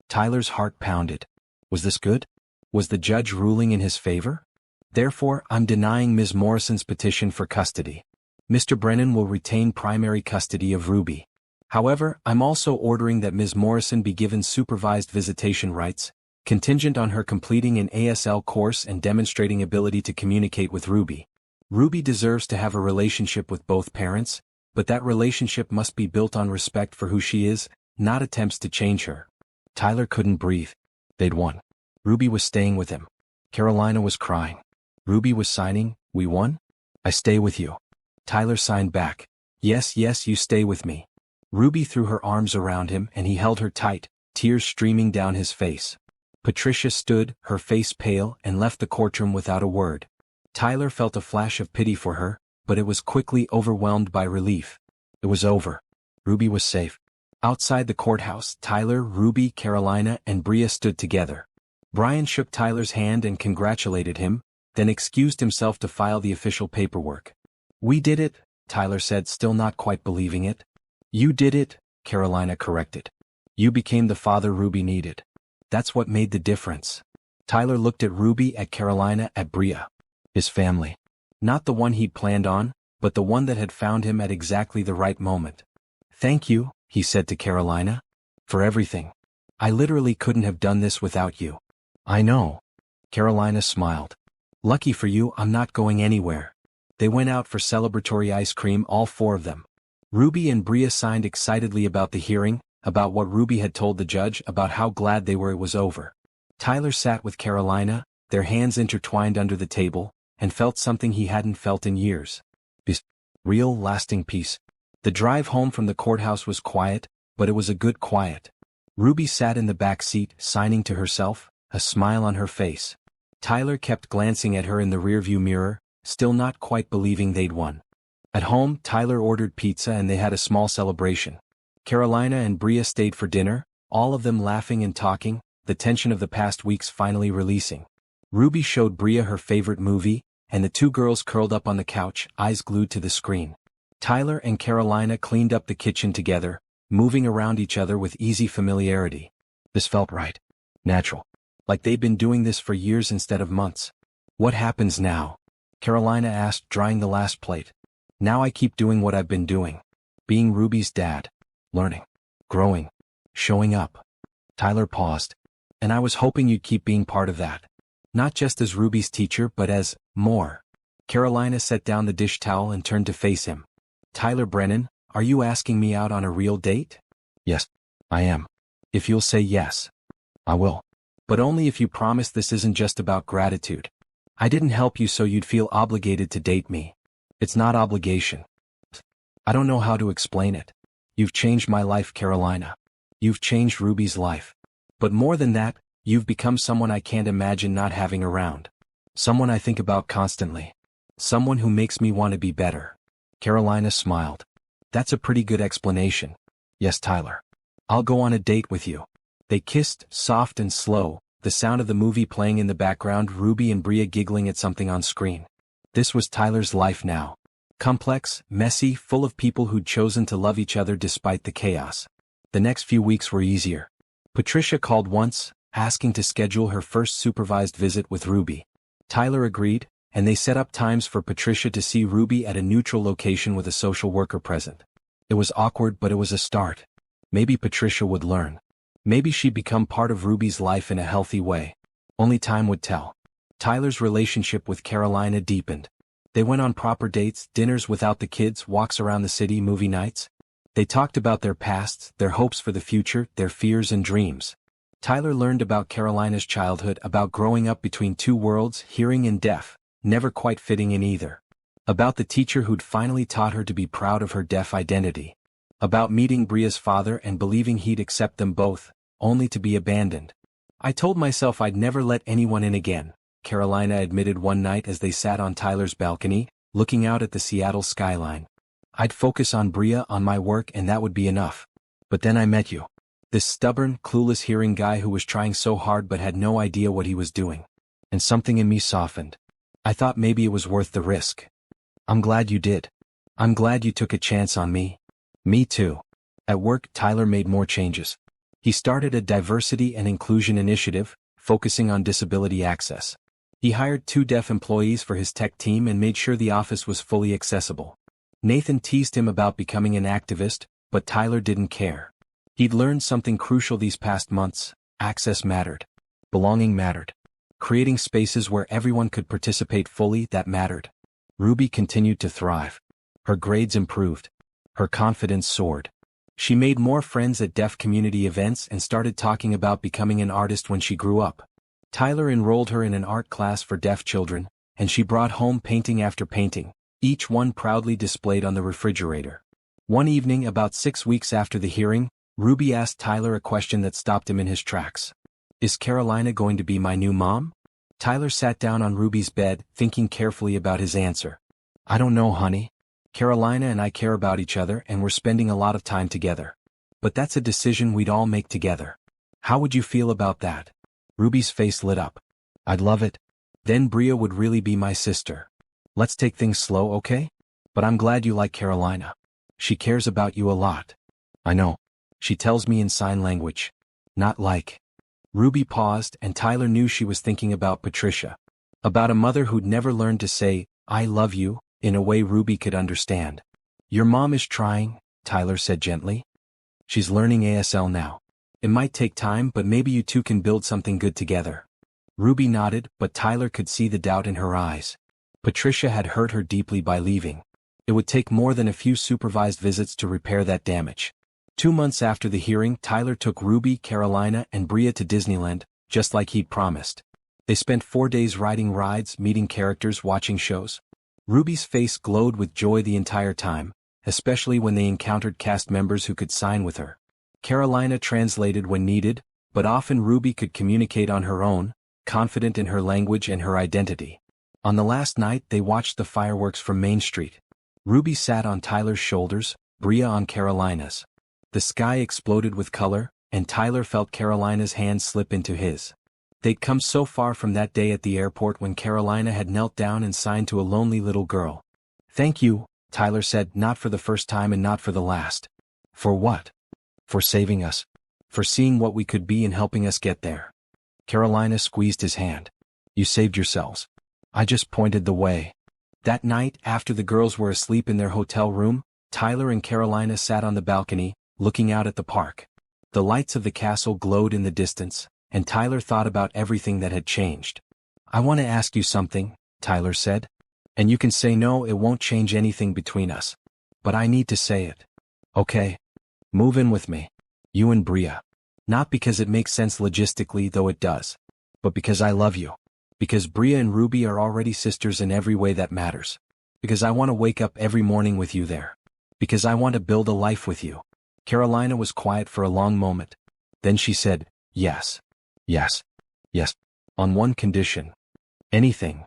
Tyler's heart pounded. Was this good? Was the judge ruling in his favor? "Therefore, I'm denying Ms. Morrison's petition for custody. Mr. Brennan will retain primary custody of Ruby. However, I'm also ordering that Ms. Morrison be given supervised visitation rights, contingent on her completing an ASL course and demonstrating ability to communicate with Ruby. Ruby deserves to have a relationship with both parents, but that relationship must be built on respect for who she is, not attempts to change her." Tyler couldn't breathe. They'd won. Ruby was staying with him. Carolina was crying. Ruby was signing, "We won? I stay with you." Tyler signed back. "Yes, yes, you stay with me." Ruby threw her arms around him and he held her tight, tears streaming down his face. Patricia stood, her face pale, and left the courtroom without a word. Tyler felt a flash of pity for her, but it was quickly overwhelmed by relief. It was over. Ruby was safe. Outside the courthouse, Tyler, Ruby, Carolina, and Bria stood together. Brian shook Tyler's hand and congratulated him, then excused himself to file the official paperwork. "We did it," Tyler said, still not quite believing it. "You did it," Carolina corrected. "You became the father Ruby needed. That's what made the difference." Tyler looked at Ruby, at Carolina, at Bria. His family. Not the one he'd planned on, but the one that had found him at exactly the right moment. "Thank you," he said to Carolina. "For everything. I literally couldn't have done this without you." "I know." Carolina smiled. "Lucky for you, I'm not going anywhere." They went out for celebratory ice cream, all four of them. Ruby and Bria signed excitedly about the hearing, about what Ruby had told the judge, about how glad they were it was over. Tyler sat with Carolina, their hands intertwined under the table, and felt something he hadn't felt in years. This real, lasting peace. The drive home from the courthouse was quiet, but it was a good quiet. Ruby sat in the back seat, signing to herself, a smile on her face. Tyler kept glancing at her in the rearview mirror, still not quite believing they'd won. At home, Tyler ordered pizza and they had a small celebration. Carolina and Bria stayed for dinner, all of them laughing and talking, the tension of the past weeks finally releasing. Ruby showed Bria her favorite movie, and the two girls curled up on the couch, eyes glued to the screen. Tyler and Carolina cleaned up the kitchen together, moving around each other with easy familiarity. This felt right. Natural. Like they'd been doing this for years instead of months. What happens now? Carolina asked, drying the last plate. Now I keep doing what I've been doing. Being Ruby's dad. Learning. Growing. Showing up. Tyler paused. And I was hoping you'd keep being part of that. Not just as Ruby's teacher but as more. Carolina set down the dish towel and turned to face him. Tyler Brennan, are you asking me out on a real date? Yes, I am. If you'll say yes, I will. But only if you promise this isn't just about gratitude. I didn't help you so you'd feel obligated to date me. It's not obligation. I don't know how to explain it. You've changed my life, Carolina. You've changed Ruby's life. But more than that, you've become someone I can't imagine not having around. Someone I think about constantly. Someone who makes me want to be better. Carolina smiled. That's a pretty good explanation. Yes, Tyler. I'll go on a date with you. They kissed, soft and slow, the sound of the movie playing in the background, Ruby and Bria giggling at something on screen. This was Tyler's life now. Complex, messy, full of people who'd chosen to love each other despite the chaos. The next few weeks were easier. Patricia called once, asking to schedule her first supervised visit with Ruby. Tyler agreed, and they set up times for Patricia to see Ruby at a neutral location with a social worker present. It was awkward, but it was a start. Maybe Patricia would learn. Maybe she'd become part of Ruby's life in a healthy way. Only time would tell. Tyler's relationship with Carolina deepened. They went on proper dates, dinners without the kids, walks around the city, movie nights. They talked about their pasts, their hopes for the future, their fears and dreams. Tyler learned about Carolina's childhood, about growing up between two worlds, hearing and deaf, never quite fitting in either. About the teacher who'd finally taught her to be proud of her deaf identity. About meeting Bria's father and believing he'd accept them both, only to be abandoned. I told myself I'd never let anyone in again, Carolina admitted one night as they sat on Tyler's balcony, looking out at the Seattle skyline. I'd focus on Bria, on my work, and that would be enough. But then I met you. This stubborn, clueless hearing guy who was trying so hard but had no idea what he was doing. And something in me softened. I thought maybe it was worth the risk. I'm glad you did. I'm glad you took a chance on me. Me too. At work, Tyler made more changes. He started a diversity and inclusion initiative, focusing on disability access. He hired 2 deaf employees for his tech team and made sure the office was fully accessible. Nathan teased him about becoming an activist, but Tyler didn't care. He'd learned something crucial these past months: access mattered. Belonging mattered. Creating spaces where everyone could participate fully, that mattered. Ruby continued to thrive. Her grades improved. Her confidence soared. She made more friends at deaf community events and started talking about becoming an artist when she grew up. Tyler enrolled her in an art class for deaf children, and she brought home painting after painting, each one proudly displayed on the refrigerator. One evening, about 6 weeks after the hearing, Ruby asked Tyler a question that stopped him in his tracks. Is Carolina going to be my new mom? Tyler sat down on Ruby's bed, thinking carefully about his answer. I don't know, honey. Carolina and I care about each other and we're spending a lot of time together. But that's a decision we'd all make together. How would you feel about that? Ruby's face lit up. I'd love it. Then Bria would really be my sister. Let's take things slow, okay? But I'm glad you like Carolina. She cares about you a lot. I know. She tells me in sign language. Not like. Ruby paused, and Tyler knew she was thinking about Patricia. About a mother who'd never learned to say, I love you, in a way Ruby could understand. Your mom is trying, Tyler said gently. She's learning ASL now. It might take time, but maybe you two can build something good together. Ruby nodded, but Tyler could see the doubt in her eyes. Patricia had hurt her deeply by leaving. It would take more than a few supervised visits to repair that damage. 2 months after the hearing, Tyler took Ruby, Carolina, and Bria to Disneyland, just like he'd promised. They spent 4 days riding rides, meeting characters, watching shows. Ruby's face glowed with joy the entire time, especially when they encountered cast members who could sign with her. Carolina translated when needed, but often Ruby could communicate on her own, confident in her language and her identity. On the last night they watched the fireworks from Main Street. Ruby sat on Tyler's shoulders, Bria on Carolina's. The sky exploded with color, and Tyler felt Carolina's hand slip into his. They'd come so far from that day at the airport when Carolina had knelt down and signed to a lonely little girl. "Thank you," Tyler said, "not for the first time and not for the last." "For what?" "For saving us. For seeing what we could be and helping us get there." Carolina squeezed his hand. "You saved yourselves. I just pointed the way." That night, after the girls were asleep in their hotel room, Tyler and Carolina sat on the balcony, looking out at the park. The lights of the castle glowed in the distance, and Tyler thought about everything that had changed. "I want to ask you something," Tyler said. "And you can say no, it won't change anything between us. But I need to say it. Okay? Move in with me. You and Bria. Not because it makes sense logistically, though it does. But because I love you. Because Bria and Ruby are already sisters in every way that matters. Because I want to wake up every morning with you there. Because I want to build a life with you." Carolina was quiet for a long moment. Then she said, "Yes. Yes. Yes. On one condition." "Anything."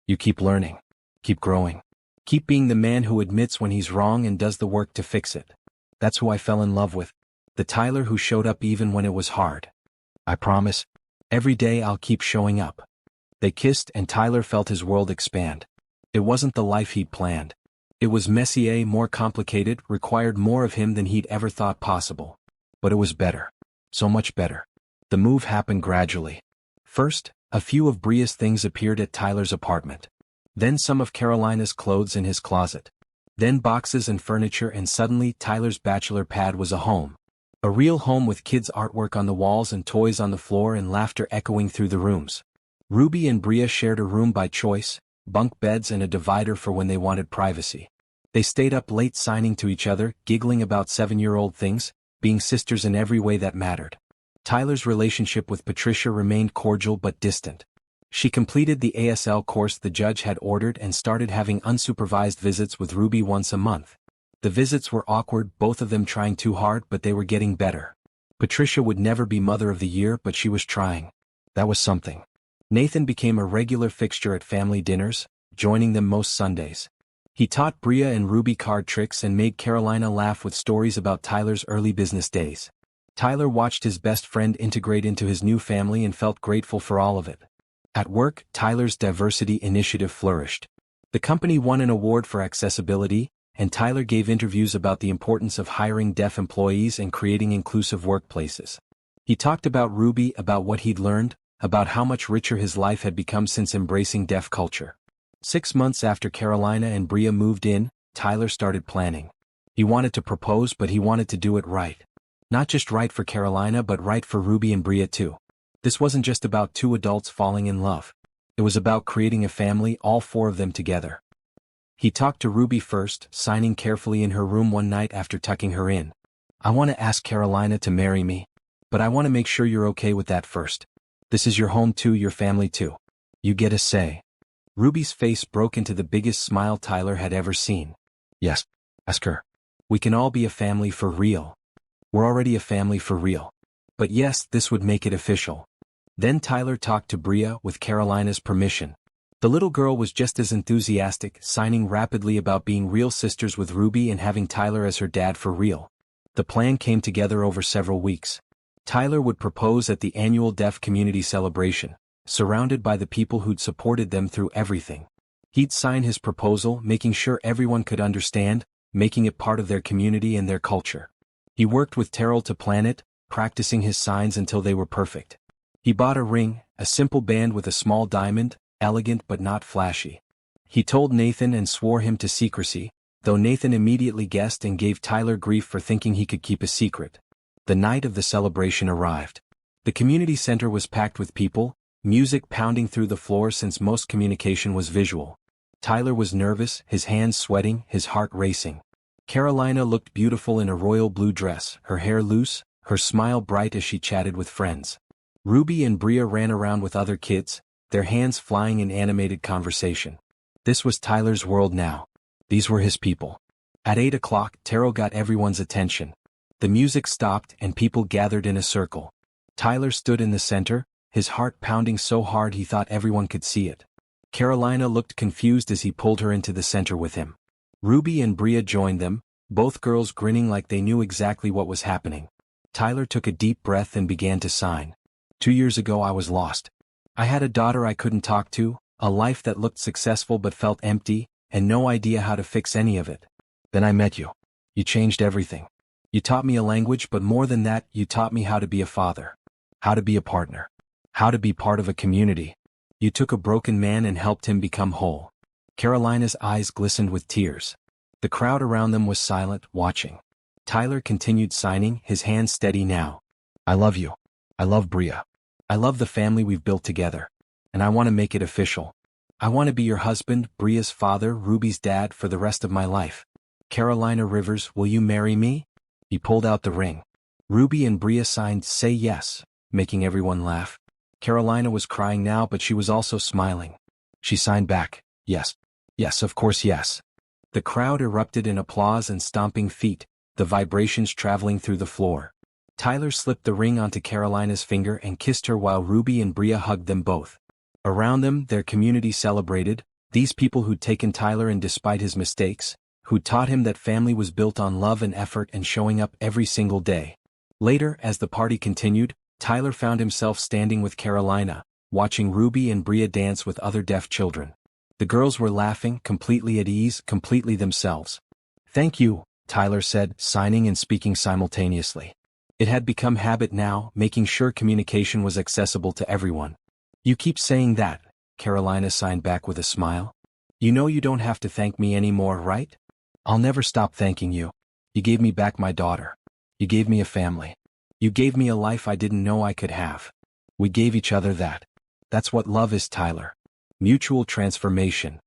"You keep learning. Keep growing. Keep being the man who admits when he's wrong and does the work to fix it." That's who I fell in love with. The Tyler who showed up even when it was hard. "I promise. Every day I'll keep showing up." They kissed and Tyler felt his world expand. It wasn't the life he'd planned. It was messier, more complicated, required more of him than he'd ever thought possible. But it was better. So much better. The move happened gradually. First, a few of Bria's things appeared at Tyler's apartment. Then some of Carolina's clothes in his closet. Then boxes and furniture, and suddenly Tyler's bachelor pad was a home. A real home with kids' artwork on the walls and toys on the floor and laughter echoing through the rooms. Ruby and Bria shared a room by choice, bunk beds and a divider for when they wanted privacy. They stayed up late signing to each other, giggling about 7-year-old things, being sisters in every way that mattered. Tyler's relationship with Patricia remained cordial but distant. She completed the ASL course the judge had ordered and started having unsupervised visits with Ruby once a month. The visits were awkward, both of them trying too hard, but they were getting better. Patricia would never be Mother of the Year, but she was trying. That was something. Nathan became a regular fixture at family dinners, joining them most Sundays. He taught Bria and Ruby card tricks and made Carolina laugh with stories about Tyler's early business days. Tyler watched his best friend integrate into his new family and felt grateful for all of it. At work, Tyler's diversity initiative flourished. The company won an award for accessibility, and Tyler gave interviews about the importance of hiring deaf employees and creating inclusive workplaces. He talked about Ruby, about what he'd learned, about how much richer his life had become since embracing deaf culture. 6 months after Carolina and Bria moved in, Tyler started planning. He wanted to propose, but he wanted to do it right. Not just right for Carolina, but right for Ruby and Bria too. This wasn't just about two adults falling in love. It was about creating a family, all four of them together. He talked to Ruby first, signing carefully in her room one night after tucking her in. "I want to ask Carolina to marry me. But I want to make sure you're okay with that first. This is your home too, your family too. You get a say." Ruby's face broke into the biggest smile Tyler had ever seen. "Yes, ask her. We can all be a family for real. We're already a family for real. But yes, this would make it official." Then Tyler talked to Bria with Carolina's permission. The little girl was just as enthusiastic, signing rapidly about being real sisters with Ruby and having Tyler as her dad for real. The plan came together over several weeks. Tyler would propose at the annual Deaf Community Celebration, surrounded by the people who'd supported them through everything. He'd sign his proposal, making sure everyone could understand, making it part of their community and their culture. He worked with Terrell to plan it, practicing his signs until they were perfect. He bought a ring, a simple band with a small diamond, elegant but not flashy. He told Nathan and swore him to secrecy, though Nathan immediately guessed and gave Tyler grief for thinking he could keep a secret. The night of the celebration arrived. The community center was packed with people, music pounding through the floor since most communication was visual. Tyler was nervous, his hands sweating, his heart racing. Carolina looked beautiful in a royal blue dress, her hair loose, her smile bright as she chatted with friends. Ruby and Bria ran around with other kids, their hands flying in animated conversation. This was Tyler's world now. These were his people. At 8 o'clock, Taro got everyone's attention. The music stopped and people gathered in a circle. Tyler stood in the center, his heart pounding so hard he thought everyone could see it. Carolina looked confused as he pulled her into the center with him. Ruby and Bria joined them, both girls grinning like they knew exactly what was happening. Tyler took a deep breath and began to sign. 2 years ago I was lost. I had a daughter I couldn't talk to, a life that looked successful but felt empty, and no idea how to fix any of it. Then I met you. You changed everything. You taught me a language, but more than that, you taught me how to be a father. How to be a partner. How to be part of a community. You took a broken man and helped him become whole. Carolina's eyes glistened with tears. The crowd around them was silent, watching. Tyler continued signing, his hands steady now. I love you. I love Bria. I love the family we've built together. And I want to make it official. I want to be your husband, Bria's father, Ruby's dad for the rest of my life. Carolina Rivers, will you marry me? He pulled out the ring. Ruby and Bria signed, say yes, making everyone laugh. Carolina was crying now, but she was also smiling. She signed back, yes. Yes, of course yes. The crowd erupted in applause and stomping feet, the vibrations traveling through the floor. Tyler slipped the ring onto Carolina's finger and kissed her while Ruby and Bria hugged them both. Around them, their community celebrated, these people who'd taken Tyler in despite his mistakes, who taught him that family was built on love and effort and showing up every single day. Later, as the party continued, Tyler found himself standing with Carolina, watching Ruby and Bria dance with other deaf children. The girls were laughing, completely at ease, completely themselves. Thank you, Tyler said, signing and speaking simultaneously. It had become habit now, making sure communication was accessible to everyone. You keep saying that, Carolina signed back with a smile. You know you don't have to thank me anymore, right? I'll never stop thanking you. You gave me back my daughter. You gave me a family. You gave me a life I didn't know I could have. We gave each other that. That's what love is, Tyler. Mutual transformation.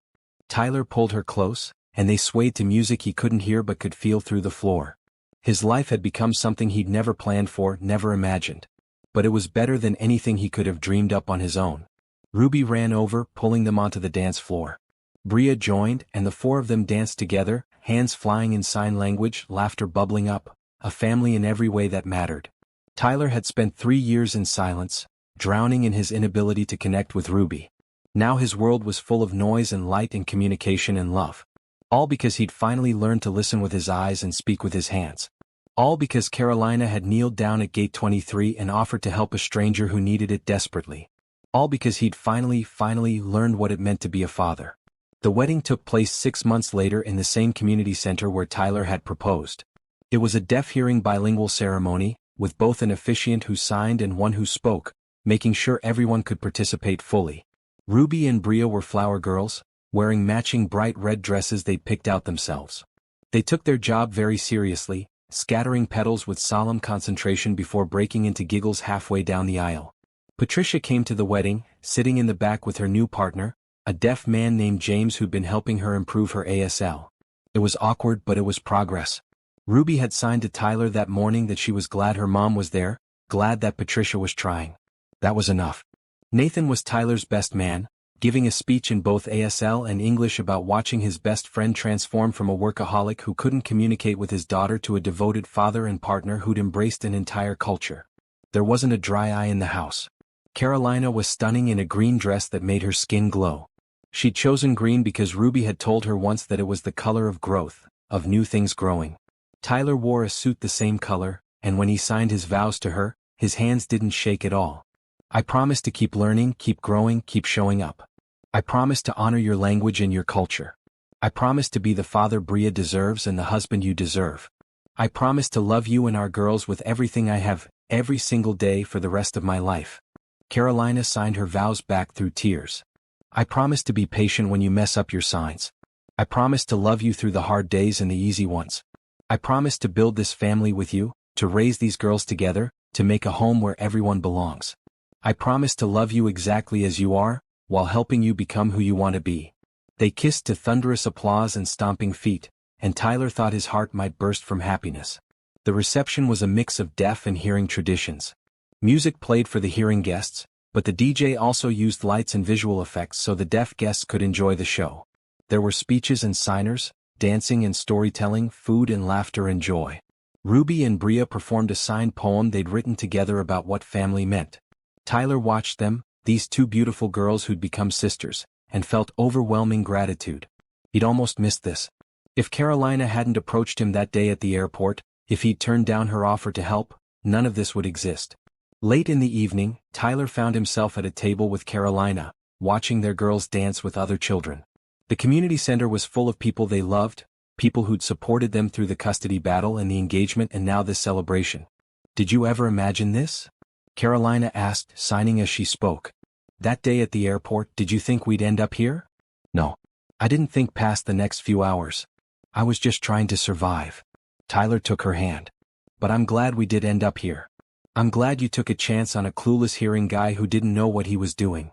Tyler pulled her close, and they swayed to music he couldn't hear but could feel through the floor. His life had become something he'd never planned for, never imagined. But it was better than anything he could have dreamed up on his own. Ruby ran over, pulling them onto the dance floor. Bria joined, and the four of them danced together, hands flying in sign language, laughter bubbling up, a family in every way that mattered. Tyler had spent 3 years in silence, drowning in his inability to connect with Ruby. Now his world was full of noise and light and communication and love. All because he'd finally learned to listen with his eyes and speak with his hands. All because Carolina had kneeled down at gate 23 and offered to help a stranger who needed it desperately. All because he'd finally learned what it meant to be a father. The wedding took place 6 months later in the same community center where Tyler had proposed. It was a deaf-hearing bilingual ceremony, with both an officiant who signed and one who spoke, making sure everyone could participate fully. Ruby and Bria were flower girls, wearing matching bright red dresses they'd picked out themselves. They took their job very seriously, scattering petals with solemn concentration before breaking into giggles halfway down the aisle. Patricia came to the wedding, sitting in the back with her new partner, a deaf man named James who'd been helping her improve her ASL. It was awkward, but it was progress. Ruby had signed to Tyler that morning that she was glad her mom was there, glad that Patricia was trying. That was enough. Nathan was Tyler's best man, giving a speech in both ASL and English about watching his best friend transform from a workaholic who couldn't communicate with his daughter to a devoted father and partner who'd embraced an entire culture. There wasn't a dry eye in the house. Carolina was stunning in a green dress that made her skin glow. She'd chosen green because Ruby had told her once that it was the color of growth, of new things growing. Tyler wore a suit the same color, and when he signed his vows to her, his hands didn't shake at all. I promise to keep learning, keep growing, keep showing up. I promise to honor your language and your culture. I promise to be the father Bria deserves and the husband you deserve. I promise to love you and our girls with everything I have, every single day for the rest of my life. Carolina signed her vows back through tears. I promise to be patient when you mess up your signs. I promise to love you through the hard days and the easy ones. I promise to build this family with you, to raise these girls together, to make a home where everyone belongs. I promise to love you exactly as you are, while helping you become who you want to be. They kissed to thunderous applause and stomping feet, and Tyler thought his heart might burst from happiness. The reception was a mix of deaf and hearing traditions. Music played for the hearing guests, but the DJ also used lights and visual effects so the deaf guests could enjoy the show. There were speeches and signers, dancing and storytelling, food and laughter and joy. Ruby and Bria performed a signed poem they'd written together about what family meant. Tyler watched them, these two beautiful girls who'd become sisters, and felt overwhelming gratitude. He'd almost missed this. If Carolina hadn't approached him that day at the airport, if he'd turned down her offer to help, none of this would exist. Late in the evening, Tyler found himself at a table with Carolina, watching their girls dance with other children. The community center was full of people they loved, people who'd supported them through the custody battle and the engagement and now this celebration. "Did you ever imagine this?" Carolina asked, signing as she spoke. "That day at the airport, did you think we'd end up here?" "No. I didn't think past the next few hours. I was just trying to survive." Tyler took her hand. "But I'm glad we did end up here. I'm glad you took a chance on a clueless hearing guy who didn't know what he was doing.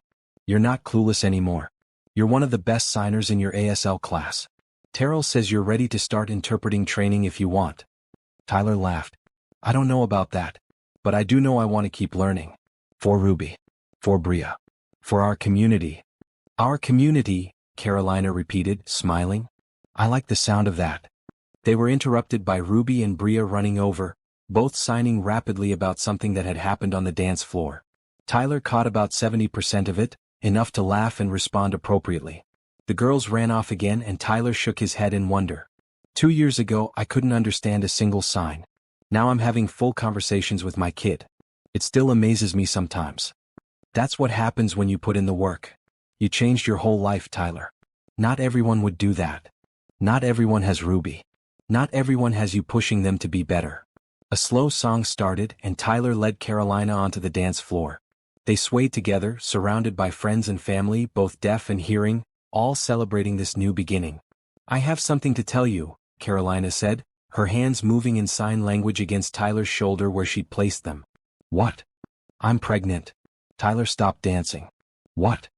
You're not clueless anymore. You're one of the best signers in your ASL class. Terrell says you're ready to start interpreting training if you want." Tyler laughed. "I don't know about that, but I do know I want to keep learning. For Ruby. For Bria. For our community." "Our community," Carolina repeated, smiling. "I like the sound of that." They were interrupted by Ruby and Bria running over, both signing rapidly about something that had happened on the dance floor. Tyler caught about 70% of it, enough to laugh and respond appropriately. The girls ran off again and Tyler shook his head in wonder. 2 years ago I couldn't understand a single sign. Now I'm having full conversations with my kid. It still amazes me sometimes. That's what happens when you put in the work. You changed your whole life, Tyler. Not everyone would do that. Not everyone has Ruby. Not everyone has you pushing them to be better. A slow song started and Tyler led Carolina onto the dance floor. They swayed together, surrounded by friends and family, both deaf and hearing, all celebrating this new beginning. "I have something to tell you," Carolina said, her hands moving in sign language against Tyler's shoulder where she'd placed them. "What?" "I'm pregnant." Tyler stopped dancing. "What?"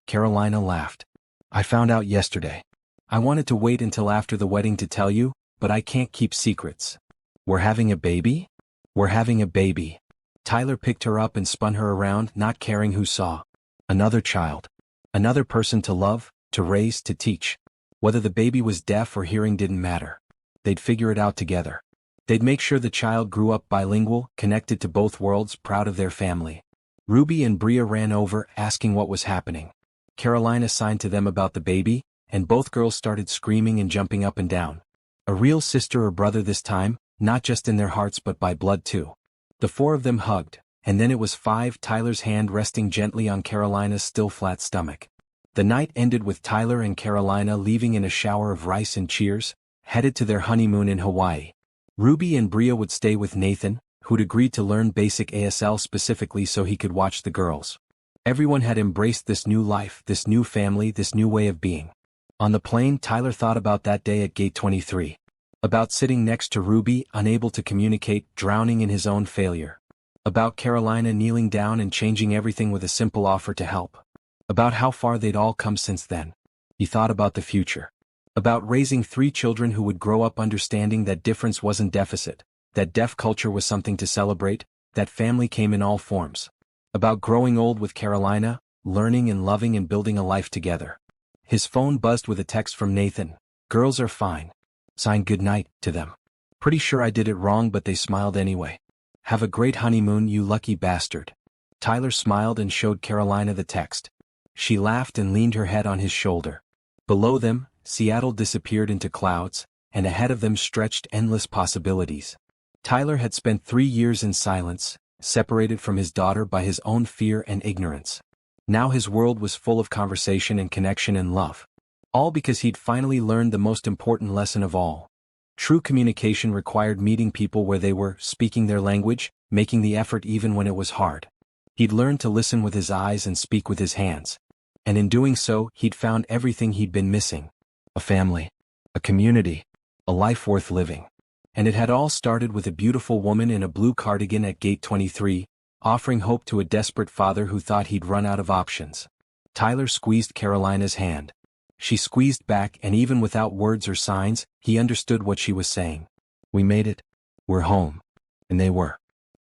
Carolina laughed. "I found out yesterday. I wanted to wait until after the wedding to tell you, but I can't keep secrets." "We're having a baby?" "We're having a baby." Tyler picked her up and spun her around, not caring who saw. Another child. Another person to love, to raise, to teach. Whether the baby was deaf or hearing didn't matter. They'd figure it out together. They'd make sure the child grew up bilingual, connected to both worlds, proud of their family. Ruby and Bria ran over, asking what was happening. Carolina signed to them about the baby, and both girls started screaming and jumping up and down. A real sister or brother this time, not just in their hearts but by blood too. The four of them hugged, and then it was 5, Tyler's hand resting gently on Carolina's still flat stomach. The night ended with Tyler and Carolina leaving in a shower of rice and cheers, headed to their honeymoon in Hawaii. Ruby and Bria would stay with Nathan, who'd agreed to learn basic ASL specifically so he could watch the girls. Everyone had embraced this new life, this new family, this new way of being. On the plane, Tyler thought about that day at Gate 23. About sitting next to Ruby, unable to communicate, drowning in his own failure. About Carolina kneeling down and changing everything with a simple offer to help. About how far they'd all come since then. He thought about the future. About raising 3 children who would grow up understanding that difference wasn't deficit, that deaf culture was something to celebrate, that family came in all forms. About growing old with Carolina, learning and loving and building a life together. His phone buzzed with a text from Nathan. "Girls are fine. Signed good night," to them. "Pretty sure I did it wrong but they smiled anyway. Have a great honeymoon, you lucky bastard." Tyler smiled and showed Carolina the text. She laughed and leaned her head on his shoulder. Below them, Seattle disappeared into clouds, and ahead of them stretched endless possibilities. Tyler had spent 3 years in silence, separated from his daughter by his own fear and ignorance. Now his world was full of conversation and connection and love. All because he'd finally learned the most important lesson of all. True communication required meeting people where they were, speaking their language, making the effort even when it was hard. He'd learned to listen with his eyes and speak with his hands. And in doing so, he'd found everything he'd been missing. A family. A community. A life worth living. And it had all started with a beautiful woman in a blue cardigan at Gate 23, offering hope to a desperate father who thought he'd run out of options. Tyler squeezed Carolina's hand. She squeezed back, and even without words or signs, he understood what she was saying. "We made it. We're home." And they were.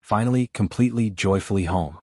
finally, completely, joyfully home.